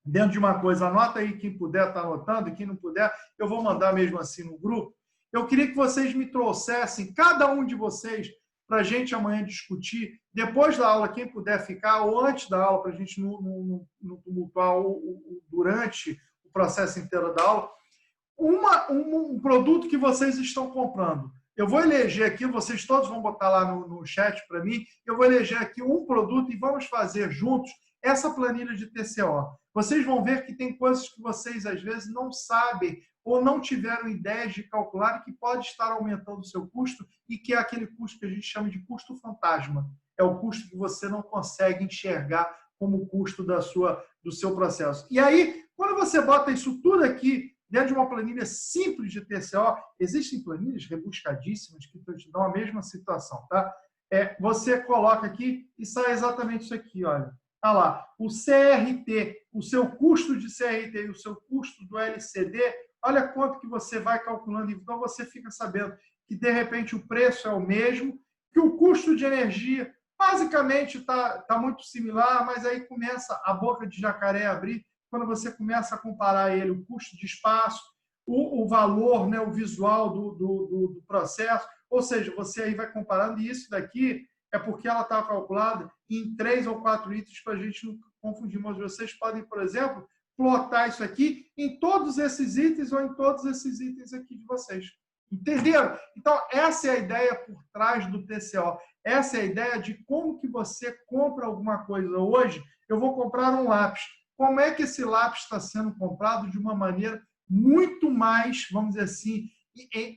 dentro de uma coisa, anota aí quem puder estar anotando, e quem não puder, eu vou mandar mesmo assim no grupo. Eu queria que vocês me trouxessem, cada um de vocês, para a gente amanhã discutir, depois da aula, quem puder ficar, ou antes da aula, para a gente não tumultuar durante o processo inteiro da aula, um produto que vocês estão comprando. Eu vou eleger aqui, vocês todos vão botar lá no chat para mim, eu vou eleger aqui um produto e vamos fazer juntos essa planilha de TCO. Vocês vão ver que tem coisas que vocês, às vezes, não sabem ou não tiveram ideias de calcular e que pode estar aumentando o seu custo e que é aquele custo que a gente chama de custo fantasma. É o custo que você não consegue enxergar como custo do seu processo. E aí, quando você bota isso tudo aqui dentro de uma planilha simples de TCO, existem planilhas rebuscadíssimas que te dão a mesma situação, tá? Você coloca aqui e sai exatamente isso aqui, olha. Olha lá, o CRT, o seu custo de CRT e o seu custo do LCD, olha quanto que você vai calculando. Então, você fica sabendo que, de repente, o preço é o mesmo, que o custo de energia, basicamente, está muito similar, mas aí começa a boca de jacaré a abrir, quando você começa a comparar ele, o custo de espaço, o valor, né, o visual do processo, ou seja, você aí vai comparando, e isso daqui é porque ela está calculada em 3 ou 4 itens para a gente não confundir. Mas vocês podem, por exemplo, plotar isso aqui em todos esses itens ou em todos esses itens aqui de vocês. Entenderam? Então, essa é a ideia por trás do TCO. Essa é a ideia de como que você compra alguma coisa. Hoje, eu vou comprar um lápis. Como é que esse lápis está sendo comprado de uma maneira muito mais, vamos dizer assim,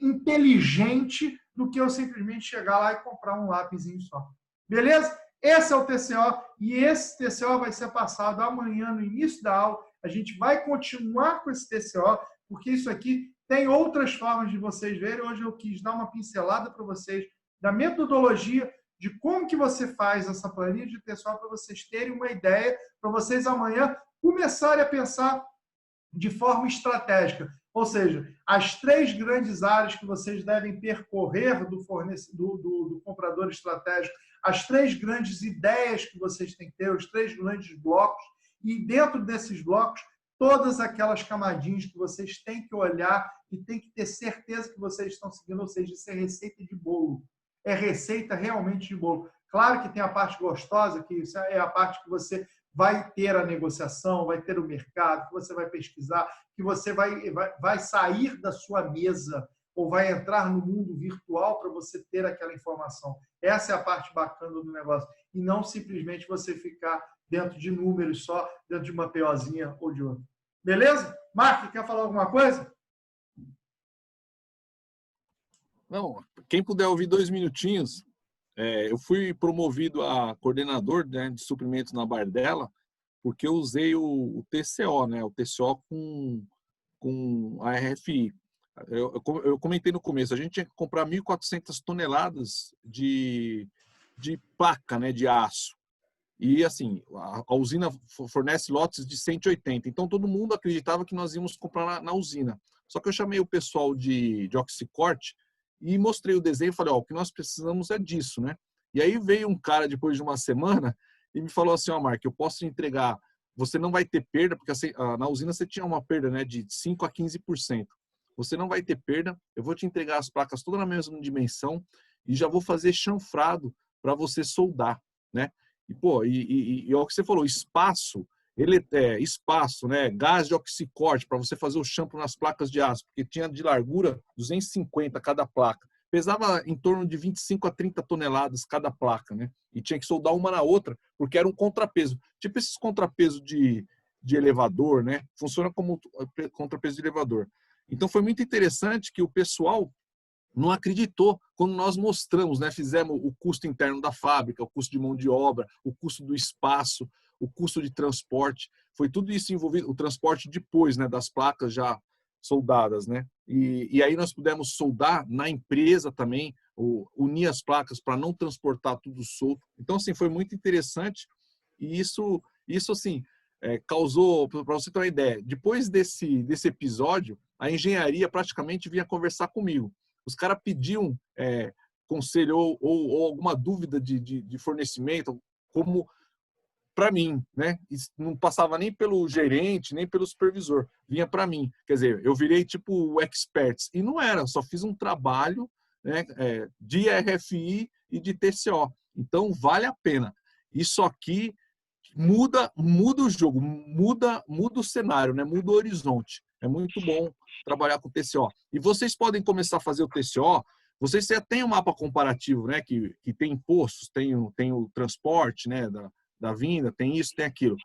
inteligente do que eu simplesmente chegar lá e comprar um lápisinho só. Beleza? Esse é o TCO e esse TCO vai ser passado amanhã no início da aula. A gente vai continuar com esse TCO, porque isso aqui tem outras formas de vocês verem. Hoje eu quis dar uma pincelada para vocês da metodologia de como que você faz essa planilha de TCO para vocês terem uma ideia, para vocês amanhã começarem a pensar de forma estratégica. Ou seja, as 3 grandes áreas que vocês devem percorrer do comprador estratégico, as 3 grandes ideias que vocês têm que ter, os 3 grandes blocos, e dentro desses blocos, todas aquelas camadinhas que vocês têm que olhar e têm que ter certeza que vocês estão seguindo, ou seja, isso é receita de bolo. É receita realmente de bolo. Claro que tem a parte gostosa, que isso é a parte que você vai ter a negociação, vai ter o mercado, que você vai pesquisar, que você vai sair da sua mesa ou vai entrar no mundo virtual para você ter aquela informação. Essa é a parte bacana do negócio. E não simplesmente você ficar dentro de números só, dentro de uma POzinha ou de outra. Beleza? Mark, quer falar alguma coisa? Não, quem puder ouvir 2 minutinhos, eu fui promovido a coordenador, né, de suprimentos na Bardella, porque eu usei o TCO, né, o TCO com a RFI. Eu comentei no começo, a gente tinha que comprar 1.400 toneladas de placa, né, de aço. E, assim, a usina fornece lotes de 180. Então, todo mundo acreditava que nós íamos comprar na usina. Só que eu chamei o pessoal de oxicorte e mostrei o desenho e falei, o que nós precisamos é disso, né? E aí veio um cara, depois de uma semana, e me falou assim, Mark, eu posso te entregar, você não vai ter perda, porque na usina você tinha uma perda, né, de 5% a 15%. Você não vai ter perda, eu vou te entregar as placas todas na mesma dimensão e já vou fazer chanfrado para você soldar, né? E, pô, e é o que você falou, espaço, espaço, né? Gás de oxicorte para você fazer o shampoo nas placas de aço, porque tinha de largura 250 cada placa. Pesava em torno de 25 a 30 toneladas cada placa, né? E tinha que soldar uma na outra, porque era um contrapeso. Tipo esses contrapesos de elevador, né? Funciona como contrapeso de elevador. Então foi muito interessante que o pessoal não acreditou quando nós mostramos, né? Fizemos o custo interno da fábrica, o custo de mão de obra, o custo do espaço, o custo de transporte, foi tudo isso envolvido, o transporte depois, né, das placas já soldadas, né? E aí nós pudemos soldar na empresa também, unir as placas para não transportar tudo solto. Então, assim, foi muito interessante e isso assim, causou, para você ter uma ideia, depois desse episódio, a engenharia praticamente vinha conversar comigo. Os caras pediam conselho ou alguma dúvida de fornecimento, como para mim, né? Não passava nem pelo gerente, nem pelo supervisor, vinha para mim. Quer dizer, eu virei tipo o experts, e não era, só fiz um trabalho, né, de RFI e de TCO. Então, vale a pena. Isso aqui muda o jogo, muda o cenário, né? Muda o horizonte. É muito bom trabalhar com TCO. E vocês podem começar a fazer o TCO, vocês já têm um mapa comparativo, né? Que tem impostos, tem o transporte, né? Da vinda, tem isso, tem aquilo.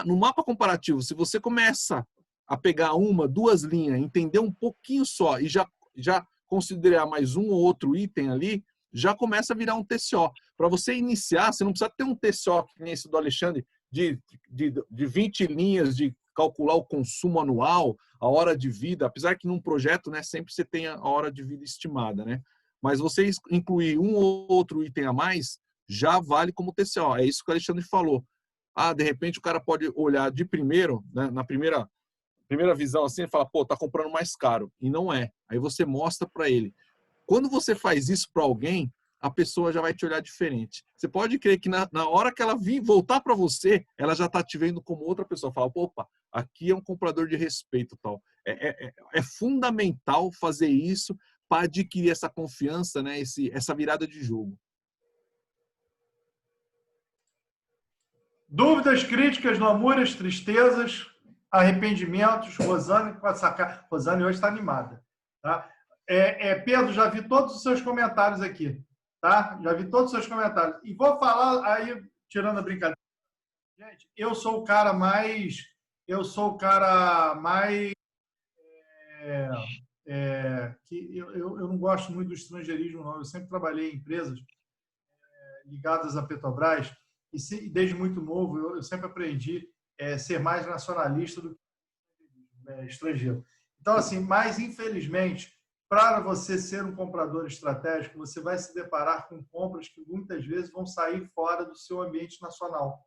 No mapa comparativo, se você começa a pegar 1, 2 linhas, entender um pouquinho só e já considerar mais um ou outro item ali, já começa a virar um TCO. Para você iniciar, você não precisa ter um TCO, que nem esse do Alexandre, de 20 linhas de calcular o consumo anual, a hora de vida, apesar que num projeto, né, sempre você tem a hora de vida estimada, né? Mas você incluir um ou outro item a mais, já vale como TCO. É isso que o Alexandre falou. De repente o cara pode olhar de primeiro, né, na primeira visão assim, e falar, pô, tá comprando mais caro. E não é. Aí você mostra para ele. Quando você faz isso para alguém, a pessoa já vai te olhar diferente. Você pode crer que na hora que ela vir voltar para você, ela já está te vendo como outra pessoa. Fala, opa, aqui é um comprador de respeito. Tal. É fundamental fazer isso para adquirir essa confiança, né, essa virada de jogo. Dúvidas, críticas, lamúrias, tristezas, arrependimentos. Rosane, com essa cara. Rosane hoje está animada. Tá? Pedro, já vi todos os seus comentários aqui. Tá? Já vi todos os seus comentários. E vou falar aí, tirando a brincadeira. Gente, eu sou o cara mais que eu não gosto muito do estrangeirismo, não. Eu sempre trabalhei em empresas ligadas à Petrobras e desde muito novo eu sempre aprendi ser mais nacionalista do que estrangeiro. Então, assim, mas infelizmente, para você ser um comprador estratégico, você vai se deparar com compras que muitas vezes vão sair fora do seu ambiente nacional.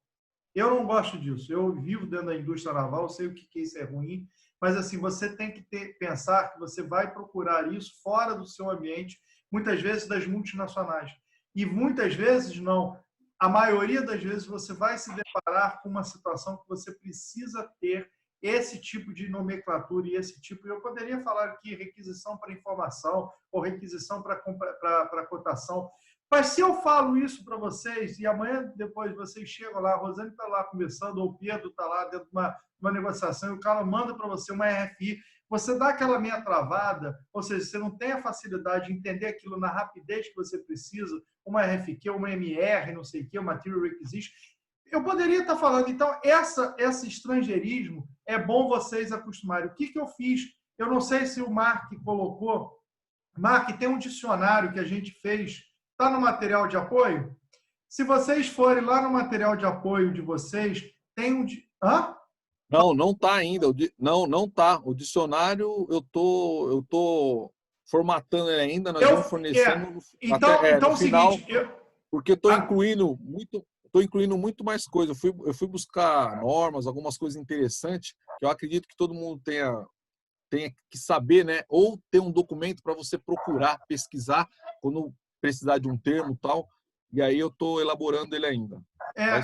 Eu não gosto disso. Eu vivo dentro da indústria naval, eu sei o que isso é ruim, mas assim, você tem que pensar que você vai procurar isso fora do seu ambiente, muitas vezes das multinacionais. E muitas vezes não. A maioria das vezes você vai se deparar com uma situação que você precisa ter esse tipo de nomenclatura e esse tipo. Eu poderia falar aqui requisição para informação ou requisição para cotação. Mas se eu falo isso para vocês e amanhã depois vocês chegam lá, a Rosane está lá conversando, ou o Pedro está lá dentro de uma negociação e o cara manda para você uma RFI, você dá aquela meia travada, ou seja, você não tem a facilidade de entender aquilo na rapidez que você precisa, uma RFQ, uma MR, não sei o que, uma Material Requisition. Eu poderia estar falando, então, esse estrangeirismo é bom vocês acostumarem. O que eu fiz? Eu não sei se o Mark colocou. Mark, tem um dicionário que a gente fez. Está no material de apoio? Se vocês forem lá no material de apoio de vocês, tem um... Hã? Não, não está ainda. Não está. O dicionário eu tô formatando ele ainda, nós vamos fornecendo então no final, seguinte, porque eu estou incluindo muito mais coisa. Eu fui buscar normas, algumas coisas interessantes que eu acredito que todo mundo tenha que saber, né? Ou ter um documento para você procurar, pesquisar quando precisar de um termo e tal. E aí eu estou elaborando ele ainda. Vai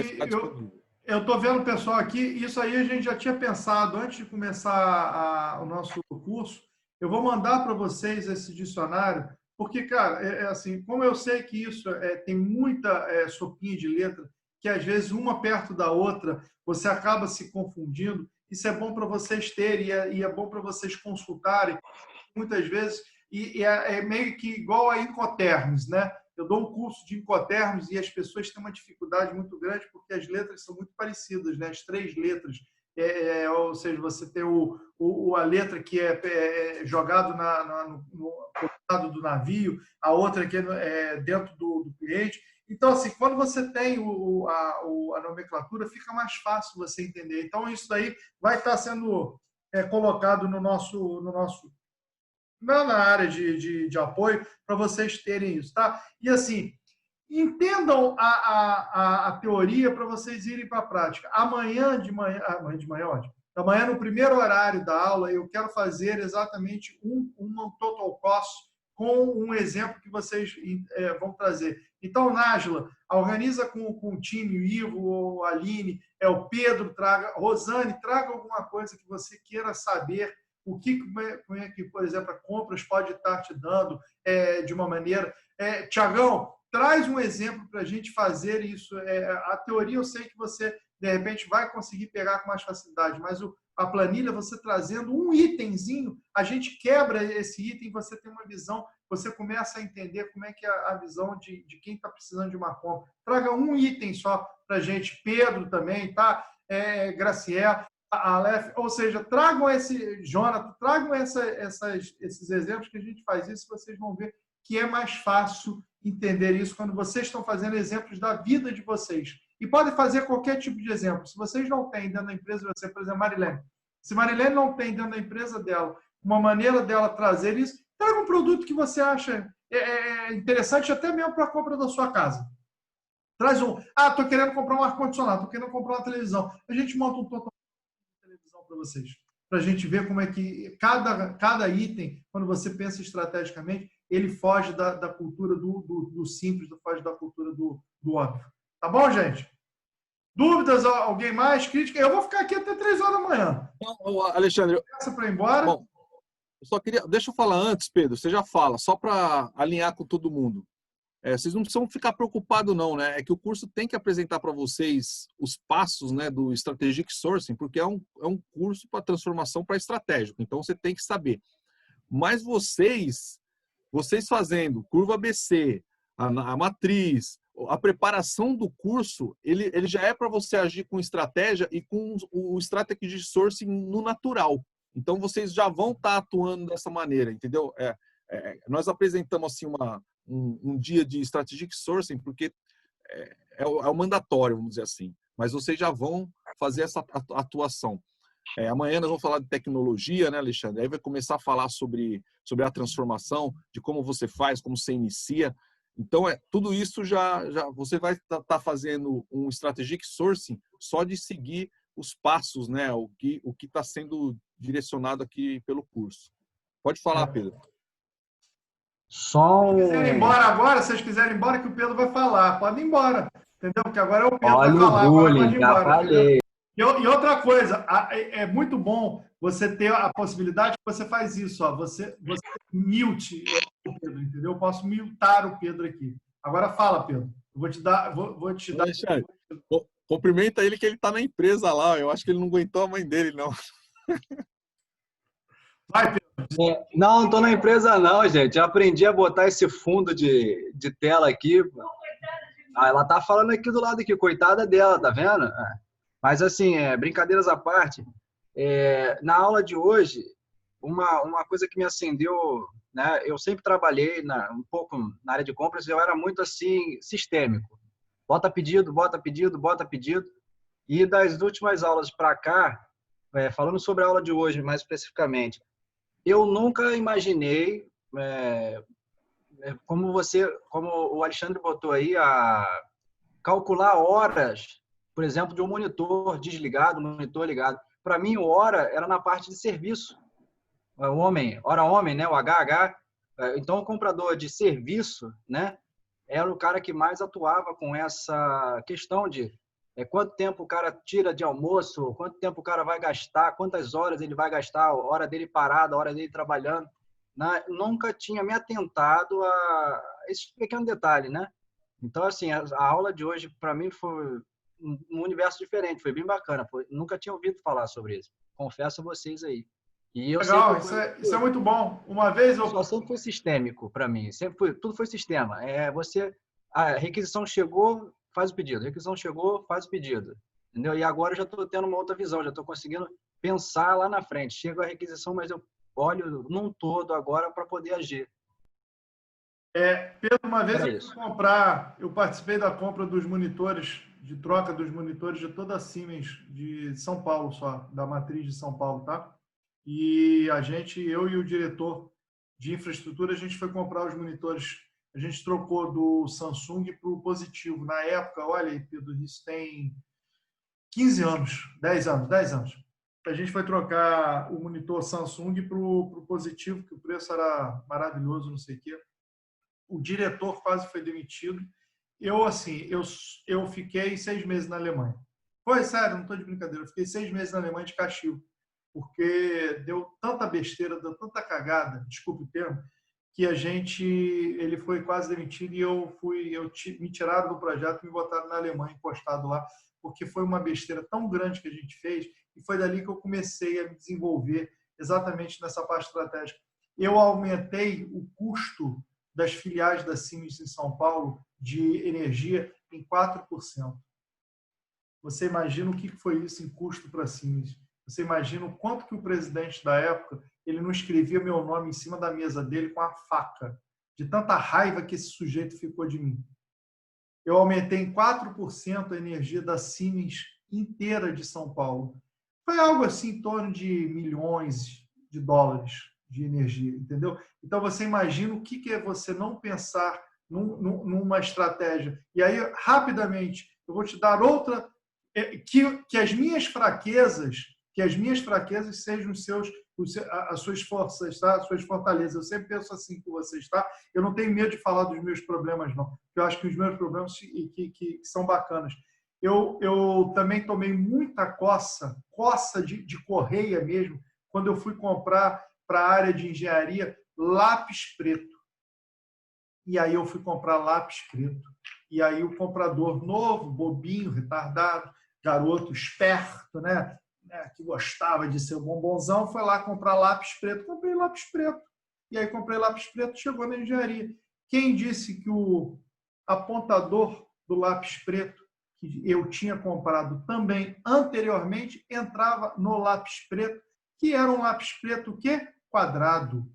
ficar disponível. Eu estou vendo o pessoal aqui, isso aí a gente já tinha pensado antes de começar o nosso curso. Eu vou mandar para vocês esse dicionário, porque, cara, assim, como eu sei que isso tem muita sopinha de letra, que às vezes uma perto da outra você acaba se confundindo, isso é bom para vocês terem e é bom para vocês consultarem, muitas vezes, e é meio que igual a Incoterms, né? Eu dou um curso de Incoterms e as pessoas têm uma dificuldade muito grande porque as letras são muito parecidas, né? As 3 letras. Ou seja, você tem a letra que é jogado no lado do navio, a outra que é dentro do cliente. Então, assim, quando você tem a nomenclatura, fica mais fácil você entender. Então, isso daí vai estar sendo colocado na área de apoio para vocês terem isso, tá? E assim, entendam a teoria para vocês irem para a prática. Amanhã de manhã, ótimo. Amanhã, no primeiro horário da aula, eu quero fazer exatamente um total cost com um exemplo que vocês vão trazer. Então, Nájila, organiza com o time, o Ivo, a Aline, o Pedro, Rosane, traga alguma coisa que você queira saber, como é que, por exemplo, a compras pode estar te dando de uma maneira. Tiagão, traz um exemplo para a gente fazer isso. A teoria eu sei que você, de repente, vai conseguir pegar com mais facilidade, mas a planilha, você trazendo um itemzinho, a gente quebra esse item, você tem uma visão, você começa a entender como é que é a visão de quem está precisando de uma compra. Traga um item só para a gente, Pedro também, tá? Graciela, a Aleph, ou seja, tragam Jonathan, tragam esses exemplos que a gente faz isso, vocês vão ver que é mais fácil entender isso quando vocês estão fazendo exemplos da vida de vocês. E podem fazer qualquer tipo de exemplo. Se vocês não têm dentro da empresa, você, por exemplo, Marilene. Se Marilene não tem dentro da empresa dela uma maneira dela trazer isso, traga um produto que você acha interessante até mesmo para a compra da sua casa. Traz estou querendo comprar um ar-condicionado, estou querendo comprar uma televisão. A gente monta um total de televisão para vocês. Para a gente ver como é que cada item, quando você pensa estrategicamente, ele foge da cultura do simples, foge da cultura do óbvio. Tá bom, gente? Dúvidas? Alguém mais? Crítica? Eu vou ficar aqui até 3 horas da manhã. Não, Alexandre, para ir embora? Bom, eu só queria... Deixa eu falar antes, Pedro. Você já fala, só para alinhar com todo mundo. Vocês não precisam ficar preocupados, não, né? É que o curso tem que apresentar para vocês os passos, né, do Strategic Sourcing, porque é um curso para transformação para estratégico. Então, você tem que saber. Mas vocês fazendo curva ABC, a matriz, a preparação do curso, ele já é para você agir com estratégia e com o Strategic Sourcing no natural. Então, vocês já vão estar atuando dessa maneira, entendeu? Nós apresentamos assim um dia de Strategic Sourcing porque é o mandatório, vamos dizer assim. Mas vocês já vão fazer essa atuação. Amanhã nós vamos falar de tecnologia, né, Alexandre? Aí vai começar a falar sobre a transformação, de como você faz, como você inicia. Então, tudo isso já você vai estar fazendo um strategic sourcing só de seguir os passos, né? O que está sendo direcionado aqui pelo curso. Pode falar, Pedro. Só Se quiserem ir embora agora, se vocês quiserem ir embora, que o Pedro vai falar. Pode ir embora, entendeu? Porque agora é o Pedro que Olha vai o falar. Agora bullying, pode ir já embora. falei. E outra coisa, é muito bom você ter a possibilidade que você faz isso, ó, você mute o Pedro, entendeu? Eu posso mutar o Pedro aqui. Agora fala, Pedro. Eu vou te dar. Alexandre, cumprimenta ele que ele está na empresa lá. Eu acho que ele não aguentou a mãe dele, não. Vai, Pedro. Não estou na empresa não, gente. Eu aprendi a botar esse fundo de tela aqui. Ela tá falando aqui do lado aqui, coitada dela, tá vendo? Mas assim, brincadeiras à parte, na aula de hoje, uma coisa que me acendeu, né? Eu sempre trabalhei um pouco na área de compras, eu era muito assim sistêmico. Bota pedido, bota pedido, bota pedido. E das últimas aulas para cá, falando sobre a aula de hoje mais especificamente, eu nunca imaginei, como o Alexandre botou aí, a calcular horas, por exemplo, de um monitor desligado, um monitor ligado. Para mim, o hora era na parte de serviço. Hora homem, né? O HH. Então, o comprador de serviço, né? Era o cara que mais atuava com essa questão de quanto tempo o cara tira de almoço, quanto tempo o cara vai gastar, quantas horas ele vai gastar, a hora dele parado, a hora dele trabalhando. Nunca tinha me atentado a esse pequeno detalhe, né? Então, assim, a aula de hoje, para mim, foi um universo diferente, foi bem bacana. Nunca tinha ouvido falar sobre isso. Confesso a vocês aí. E eu legal, isso é muito bom. Uma vez eu... Só sempre foi sistêmico para mim. Tudo foi sistema. A requisição chegou, faz o pedido. A requisição chegou, faz o pedido. Entendeu? E agora eu já estou tendo uma outra visão, já estou conseguindo pensar lá na frente. Chega a requisição, mas eu olho num todo agora para poder agir. Pedro, uma vez eu participei da compra dos monitores, de troca dos monitores de toda a Siemens de São Paulo só, da matriz de São Paulo, tá? E eu e o diretor de infraestrutura, a gente foi comprar os monitores, a gente trocou do Samsung para o Positivo. Na época, olha, Pedro, isso tem 15 anos, 10 anos. A gente foi trocar o monitor Samsung para o Positivo, que o preço era maravilhoso, não sei o quê. O diretor quase foi demitido. Eu fiquei 6 meses na Alemanha. Foi sério, não estou de brincadeira. Eu fiquei 6 meses na Alemanha de castigo, porque deu tanta besteira, deu tanta cagada, desculpe o termo, que ele foi quase demitido e me tiraram do projeto e me botaram na Alemanha, encostado lá, porque foi uma besteira tão grande que a gente fez, e foi dali que eu comecei a me desenvolver exatamente nessa parte estratégica. Eu aumentei o custo das filiais da Siemens em São Paulo de energia em 4%. Você imagina o que foi isso em custo para a Siemens? Você imagina o quanto que o presidente da época ele não escrevia meu nome em cima da mesa dele com a faca, de tanta raiva que esse sujeito ficou de mim. Eu aumentei em 4% a energia da Siemens inteira de São Paulo. Foi algo assim em torno de milhões de dólares de energia, entendeu? Então, você imagina o que é você não pensar numa estratégia. E aí, rapidamente, eu vou te dar outra, que as minhas fraquezas sejam as suas forças, tá? As suas fortalezas. Eu sempre penso assim com vocês, tá? Eu não tenho medo de falar dos meus problemas, não. Eu acho que os meus problemas que são bacanas. Eu também tomei muita coça de correia mesmo, quando eu fui comprar para a área de engenharia lápis preto. E aí eu fui comprar lápis preto. E aí o comprador novo, bobinho, retardado, garoto esperto, né, que gostava de ser um bombonzão, foi lá comprar lápis preto. Comprei lápis preto. E aí comprei lápis preto, chegou na engenharia. Quem disse que o apontador do lápis preto, que eu tinha comprado também anteriormente, entrava no lápis preto, que era um lápis preto o quê? Quadrado.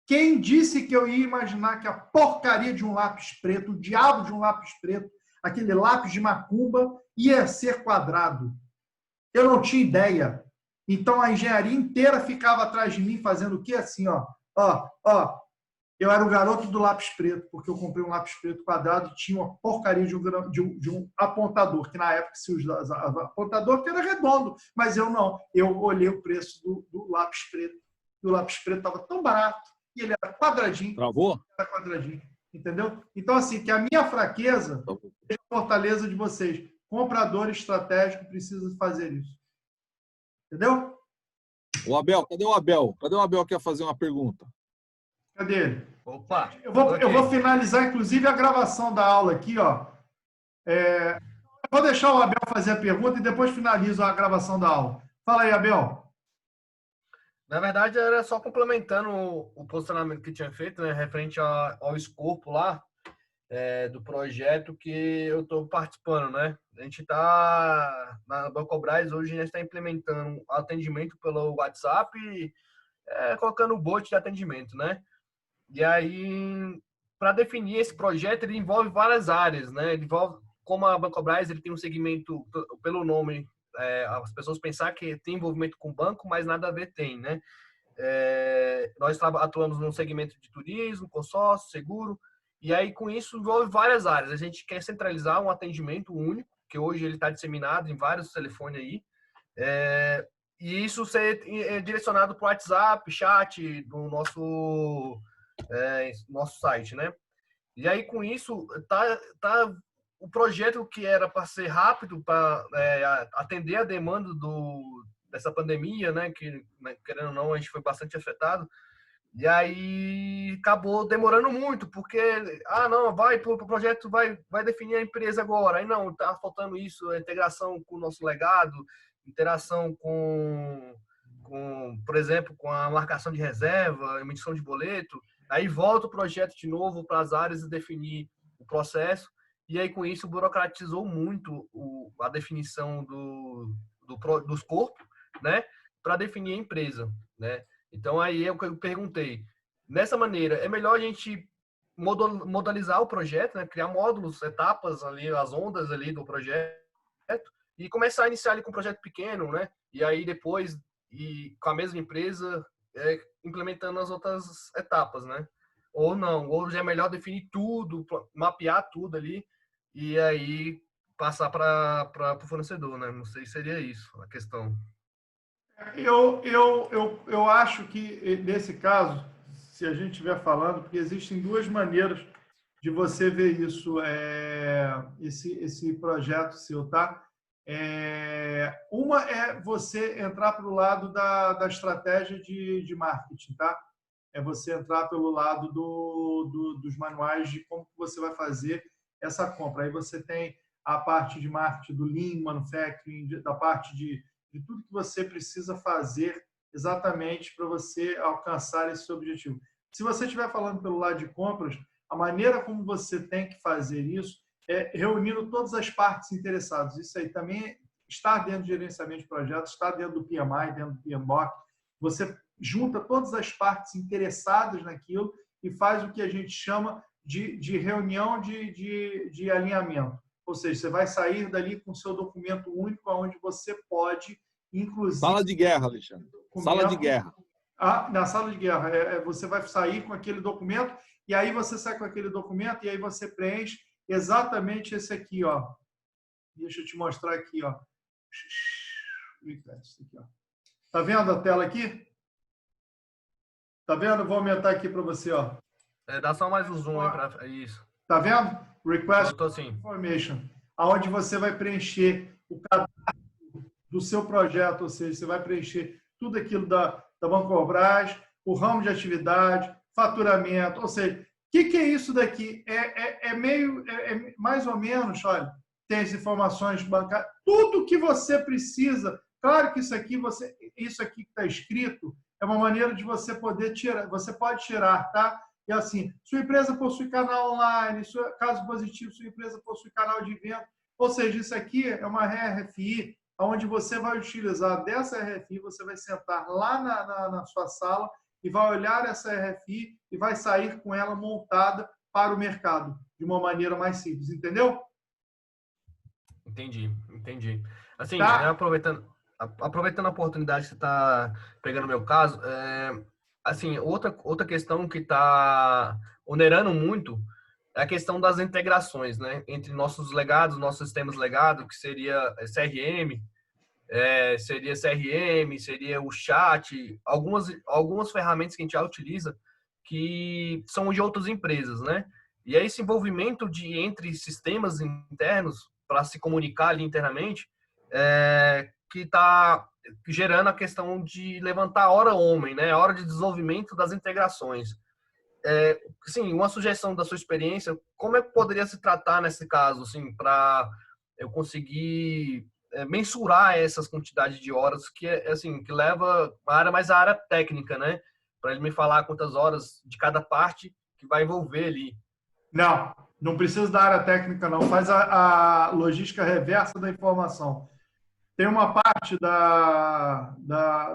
Quem disse que eu ia imaginar que a porcaria de um lápis preto, o diabo de um lápis preto, aquele lápis de macumba, ia ser quadrado? Eu não tinha ideia. Então, a engenharia inteira ficava atrás de mim fazendo o quê? Assim, ó. Eu era o garoto do lápis preto, porque eu comprei um lápis preto quadrado e tinha uma porcaria de um apontador, que na época se usava apontador que era redondo, mas eu não. Eu olhei o preço do lápis preto, e o lápis preto estava tão barato, e ele era quadradinho. Travou? Era quadradinho, entendeu? Então, assim, que a minha fraqueza é a fortaleza de vocês. Comprador estratégico precisa fazer isso. Entendeu? O Abel, cadê o Abel? Cadê o Abel que ia fazer uma pergunta? Cadê ele? Opa! Eu vou finalizar, inclusive, a gravação da aula aqui, ó. Eu vou deixar o Abel fazer a pergunta e depois finalizo a gravação da aula. Fala aí, Abel. Na verdade, era só complementando o posicionamento que tinha feito, né, referente ao escopo lá, do projeto que eu estou participando, né? A gente está, na Bancobras, hoje a gente está implementando atendimento pelo WhatsApp, colocando o bot de atendimento, né? E aí, para definir esse projeto, ele envolve várias áreas, né? Ele envolve, como a Bancobras, ele tem um segmento, pelo nome, as pessoas pensar que tem envolvimento com banco, mas nada a ver tem, né? Nós atuamos no segmento de turismo, consórcio, seguro, e aí com isso envolve várias áreas. A gente quer centralizar um atendimento único, que hoje ele está disseminado em vários telefones aí, e isso ser direcionado para o WhatsApp, chat, do nosso site, né? E aí com isso tá o projeto que era para ser rápido, para atender a demanda dessa pandemia, né, que, querendo ou não, a gente foi bastante afetado, e aí acabou demorando muito, porque, não, o projeto vai definir a empresa agora, aí não, tá faltando isso, a integração com o nosso legado, interação com, por exemplo, com a marcação de reserva, emissão de boleto, aí volta o projeto de novo para as áreas e definir o processo, e aí com isso burocratizou muito a definição dos corpos, né, para definir a empresa, né? Então aí é o que eu perguntei. Nessa maneira, é melhor a gente modalizar o projeto, né, criar módulos, etapas ali, as ondas ali do projeto e começar a iniciar ali com um projeto pequeno, né? E aí depois com a mesma empresa implementando as outras etapas, né? Ou não, ou já é melhor definir tudo, mapear tudo ali e aí passar para o fornecedor, né? Não sei se seria isso a questão. Eu acho que, nesse caso, se a gente estiver falando, porque existem duas maneiras de você ver isso, esse projeto seu, tá? Uma é você entrar para o lado da estratégia de marketing, tá? É você entrar pelo lado dos manuais de como você vai fazer essa compra. Aí você tem a parte de marketing do Lean Manufacturing, da parte de tudo que você precisa fazer exatamente para você alcançar esse seu objetivo. Se você estiver falando pelo lado de compras, a maneira como você tem que fazer isso é reunindo todas as partes interessadas. Isso aí também está dentro do gerenciamento de projetos, está dentro do PMI, dentro do PMBOK. Você junta todas as partes interessadas naquilo e faz o que a gente chama de reunião de alinhamento. Ou seja, você vai sair dali com o seu documento único, onde você pode, inclusive... Sala de guerra, Alexandre. Sala de guerra. Na sala de guerra. Você vai sair com aquele documento, e aí você sai com aquele documento, e aí você preenche exatamente esse aqui, ó. Deixa eu te mostrar aqui, ó. Tá vendo a tela aqui? Tá vendo? Vou aumentar aqui para você, ó. Dá só mais um zoom aí para isso. Tá vendo? Request assim. Information, aonde você vai preencher o cadastro do seu projeto, ou seja, você vai preencher tudo aquilo da Bancobras, o ramo de atividade, faturamento, ou seja, o que é isso daqui? Mais ou menos, olha, tem as informações bancárias, tudo que você precisa. Claro que isso aqui que está escrito é uma maneira de você poder tirar, você pode tirar, tá? E assim, sua empresa possui canal online, caso positivo, sua empresa possui canal de venda. Ou seja, isso aqui é uma RFI, onde você vai utilizar dessa RFI, você vai sentar lá na sua sala e vai olhar essa RFI e vai sair com ela montada para o mercado, de uma maneira mais simples, entendeu? Entendi. Assim, tá? aproveitando a oportunidade que você está pegando no meu caso, assim, outra questão que está onerando muito é a questão das integrações, né? Entre nossos legados, nossos sistemas legados, que seria CRM, seria o chat, algumas ferramentas que a gente já utiliza que são de outras empresas, né? E é esse envolvimento entre sistemas internos para se comunicar ali internamente que está gerando a questão de levantar a hora homem, né? A hora de desenvolvimento das integrações. Sim, uma sugestão da sua experiência, como é que poderia se tratar nesse caso, assim, para eu conseguir mensurar essas quantidades de horas que leva a área técnica, né? Para ele me falar quantas horas de cada parte que vai envolver ali. Não, não precisa da área técnica, não. Faz a logística reversa da informação. Tem uma parte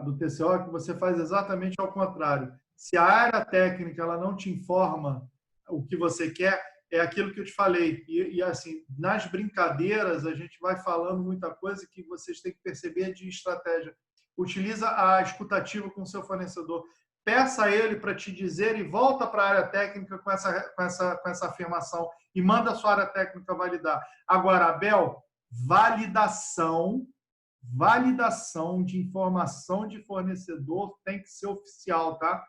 do TCO que você faz exatamente ao contrário. Se a área técnica ela não te informa o que você quer, é aquilo que eu te falei. E assim, nas brincadeiras, a gente vai falando muita coisa que vocês têm que perceber de estratégia. Utiliza a escutativa com o seu fornecedor. Peça a ele para te dizer e volta para a área técnica com essa afirmação e manda a sua área técnica validar. Agora, Abel, validação de informação de fornecedor tem que ser oficial, tá?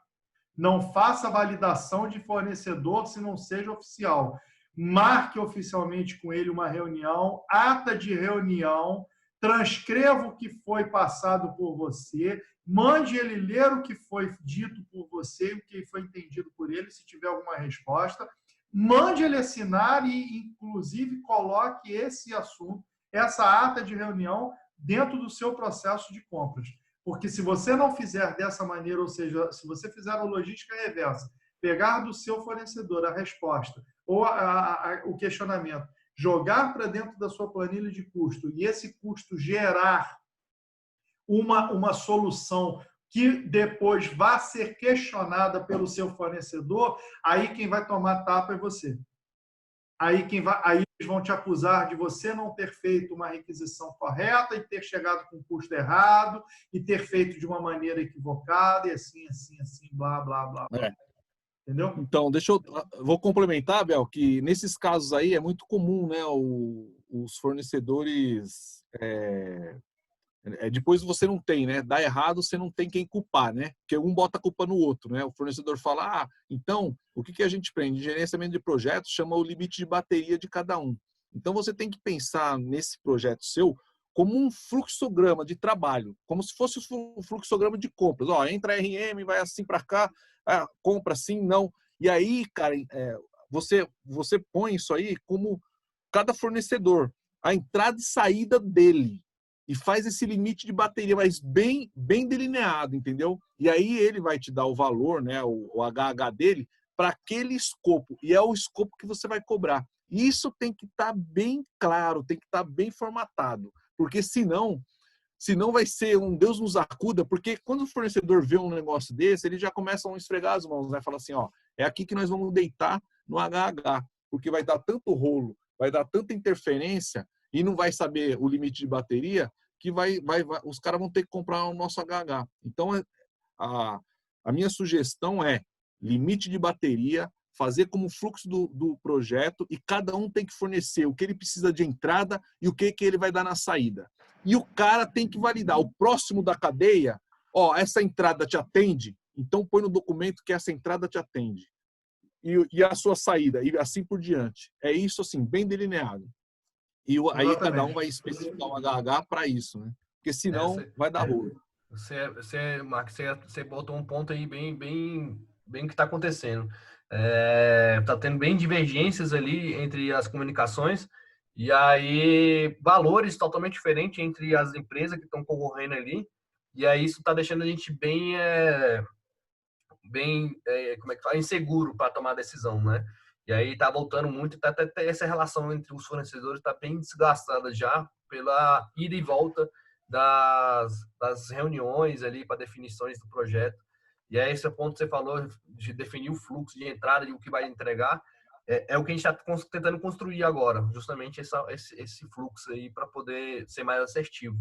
Não faça validação de fornecedor se não seja oficial. Marque oficialmente com ele uma reunião, ata de reunião, transcreva o que foi passado por você, mande ele ler o que foi dito por você, o que foi entendido por ele, se tiver alguma resposta, mande ele assinar e, inclusive, coloque esse assunto, essa ata de reunião, dentro do seu processo de compras. Porque se você não fizer dessa maneira, ou seja, se você fizer a logística reversa, pegar do seu fornecedor a resposta ou o questionamento, jogar para dentro da sua planilha de custo e esse custo gerar uma solução que depois vai ser questionada pelo seu fornecedor, aí quem vai tomar tapa é você. Aí eles vão te acusar de você não ter feito uma requisição correta e ter chegado com o custo errado e ter feito de uma maneira equivocada e assim, blá, blá, blá. Entendeu? Então, vou complementar, Bel, que nesses casos aí é muito comum, né, os fornecedores depois você não tem, né? Dá errado, você não tem quem culpar, né? Porque um bota a culpa no outro, né? O fornecedor fala, então, o que a gente prende? Gerenciamento de projetos chama o limite de bateria de cada um. Então, você tem que pensar nesse projeto seu como um fluxograma de trabalho, como se fosse um fluxograma de compras. Entra RM, vai assim para cá, compra assim, não. E aí, cara, você põe isso aí como cada fornecedor, a entrada e saída dele. E faz esse limite de bateria, mas bem delineado, entendeu? E aí ele vai te dar o valor, né, o HH dele, para aquele escopo. E é o escopo que você vai cobrar. E isso tem que estar bem claro, tem que estar bem formatado. Porque senão vai ser um Deus nos acuda, porque quando o fornecedor vê um negócio desse, ele já começa a esfregar as mãos, né? Fala assim, é aqui que nós vamos deitar no HH, porque vai dar tanto rolo, vai dar tanta interferência, e não vai saber o limite de bateria, que os caras vão ter que comprar o nosso HH. Então, a minha sugestão é limite de bateria, fazer como fluxo do projeto, e cada um tem que fornecer o que ele precisa de entrada e o que ele vai dar na saída. E o cara tem que validar. O próximo da cadeia, essa entrada te atende? Então, põe no documento que essa entrada te atende. E a sua saída, e assim por diante. É isso, assim, bem delineado. E aí cada um vai especificar o HH para isso, né? Porque senão vai dar rolo. Marcos, você botou um ponto aí bem que está acontecendo. Tá tendo bem divergências ali entre as comunicações e aí valores totalmente diferentes entre as empresas que estão concorrendo ali. E aí isso está deixando a gente bem como é que fala? Inseguro para tomar decisão, né? E aí tá voltando muito, até essa relação entre os fornecedores está bem desgastada já pela ida e volta das reuniões ali para definições do projeto. E aí esse ponto que você falou de definir o fluxo de entrada e o que vai entregar, é o que a gente está tentando construir agora, justamente esse fluxo aí para poder ser mais assertivo.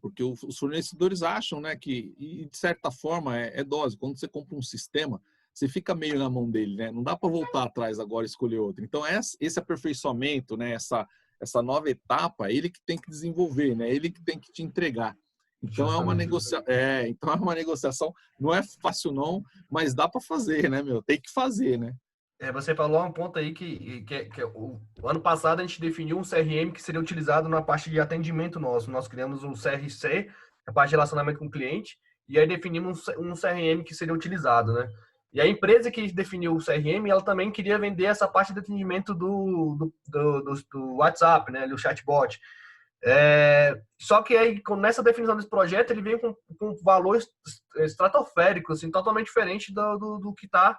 Porque os fornecedores acham, né, que, e de certa forma, é dose. Quando você compra um sistema, você fica meio na mão dele, né? Não dá para voltar atrás agora e escolher outro. Então, esse aperfeiçoamento, né, essa nova etapa, ele que tem que desenvolver, né? Ele que tem que te entregar. Então, então é uma negociação, não é fácil não, mas dá para fazer, né, meu? Tem que fazer, né? Você falou um ponto aí que o ano passado a gente definiu um CRM que seria utilizado na parte de atendimento nosso. Nós criamos um CRC, a parte de relacionamento com o cliente, e aí definimos um CRM que seria utilizado, né? E a empresa que definiu o CRM, ela também queria vender essa parte de atendimento do WhatsApp, né? O chatbot. Só que aí, nessa definição desse projeto, ele veio com valores estratosféricos, assim, totalmente diferente do que está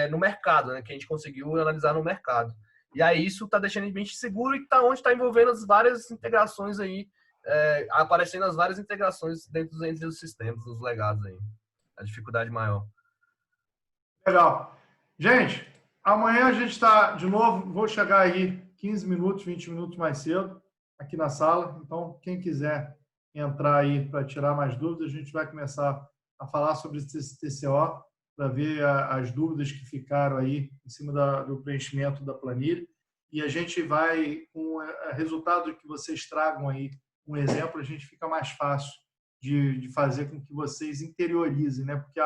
no mercado, né? Que a gente conseguiu analisar no mercado. E aí isso está deixando a gente seguro e onde está envolvendo as várias integrações aí, aparecendo as várias integrações entre os sistemas, os legados aí. A dificuldade maior. Legal. Gente, amanhã a gente está de novo, vou chegar aí 15 minutos, 20 minutos mais cedo aqui na sala. Então, quem quiser entrar aí para tirar mais dúvidas, a gente vai começar a falar sobre esse TCO para ver as dúvidas que ficaram aí em cima do preenchimento da planilha. E a gente vai, com o resultado que vocês tragam aí, um exemplo, a gente fica mais fácil de fazer com que vocês interiorizem, né? Porque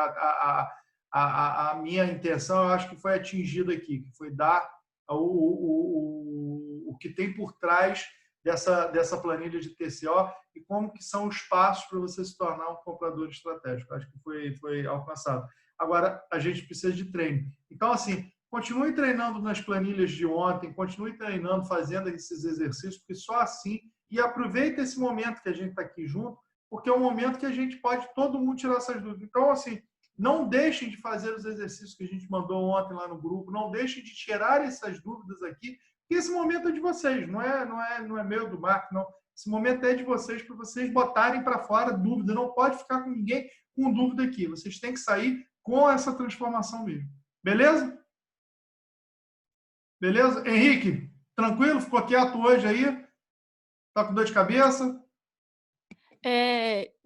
a minha intenção, eu acho que foi atingida aqui, que foi dar o que tem por trás dessa planilha de TCO e como que são os passos para você se tornar um comprador estratégico. Acho que foi alcançado. Agora, a gente precisa de treino. Então, assim, continue treinando nas planilhas de ontem, continue treinando, fazendo esses exercícios, porque só assim, e aproveita esse momento que a gente está aqui junto, porque é um momento que a gente pode, todo mundo tirar essas dúvidas. Então, assim, não deixem de fazer os exercícios que a gente mandou ontem lá no grupo, não deixem de tirar essas dúvidas aqui, porque esse momento é de vocês, não é meu, do Marco, não. Esse momento é de vocês, para vocês botarem para fora dúvida. Não pode ficar com ninguém com dúvida aqui. Vocês têm que sair com essa transformação mesmo. Beleza? Beleza? Henrique, tranquilo? Ficou quieto hoje aí? Tá com dor de cabeça?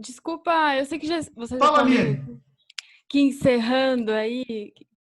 Desculpa, eu sei que você já Fala, está Aline. que encerrando aí,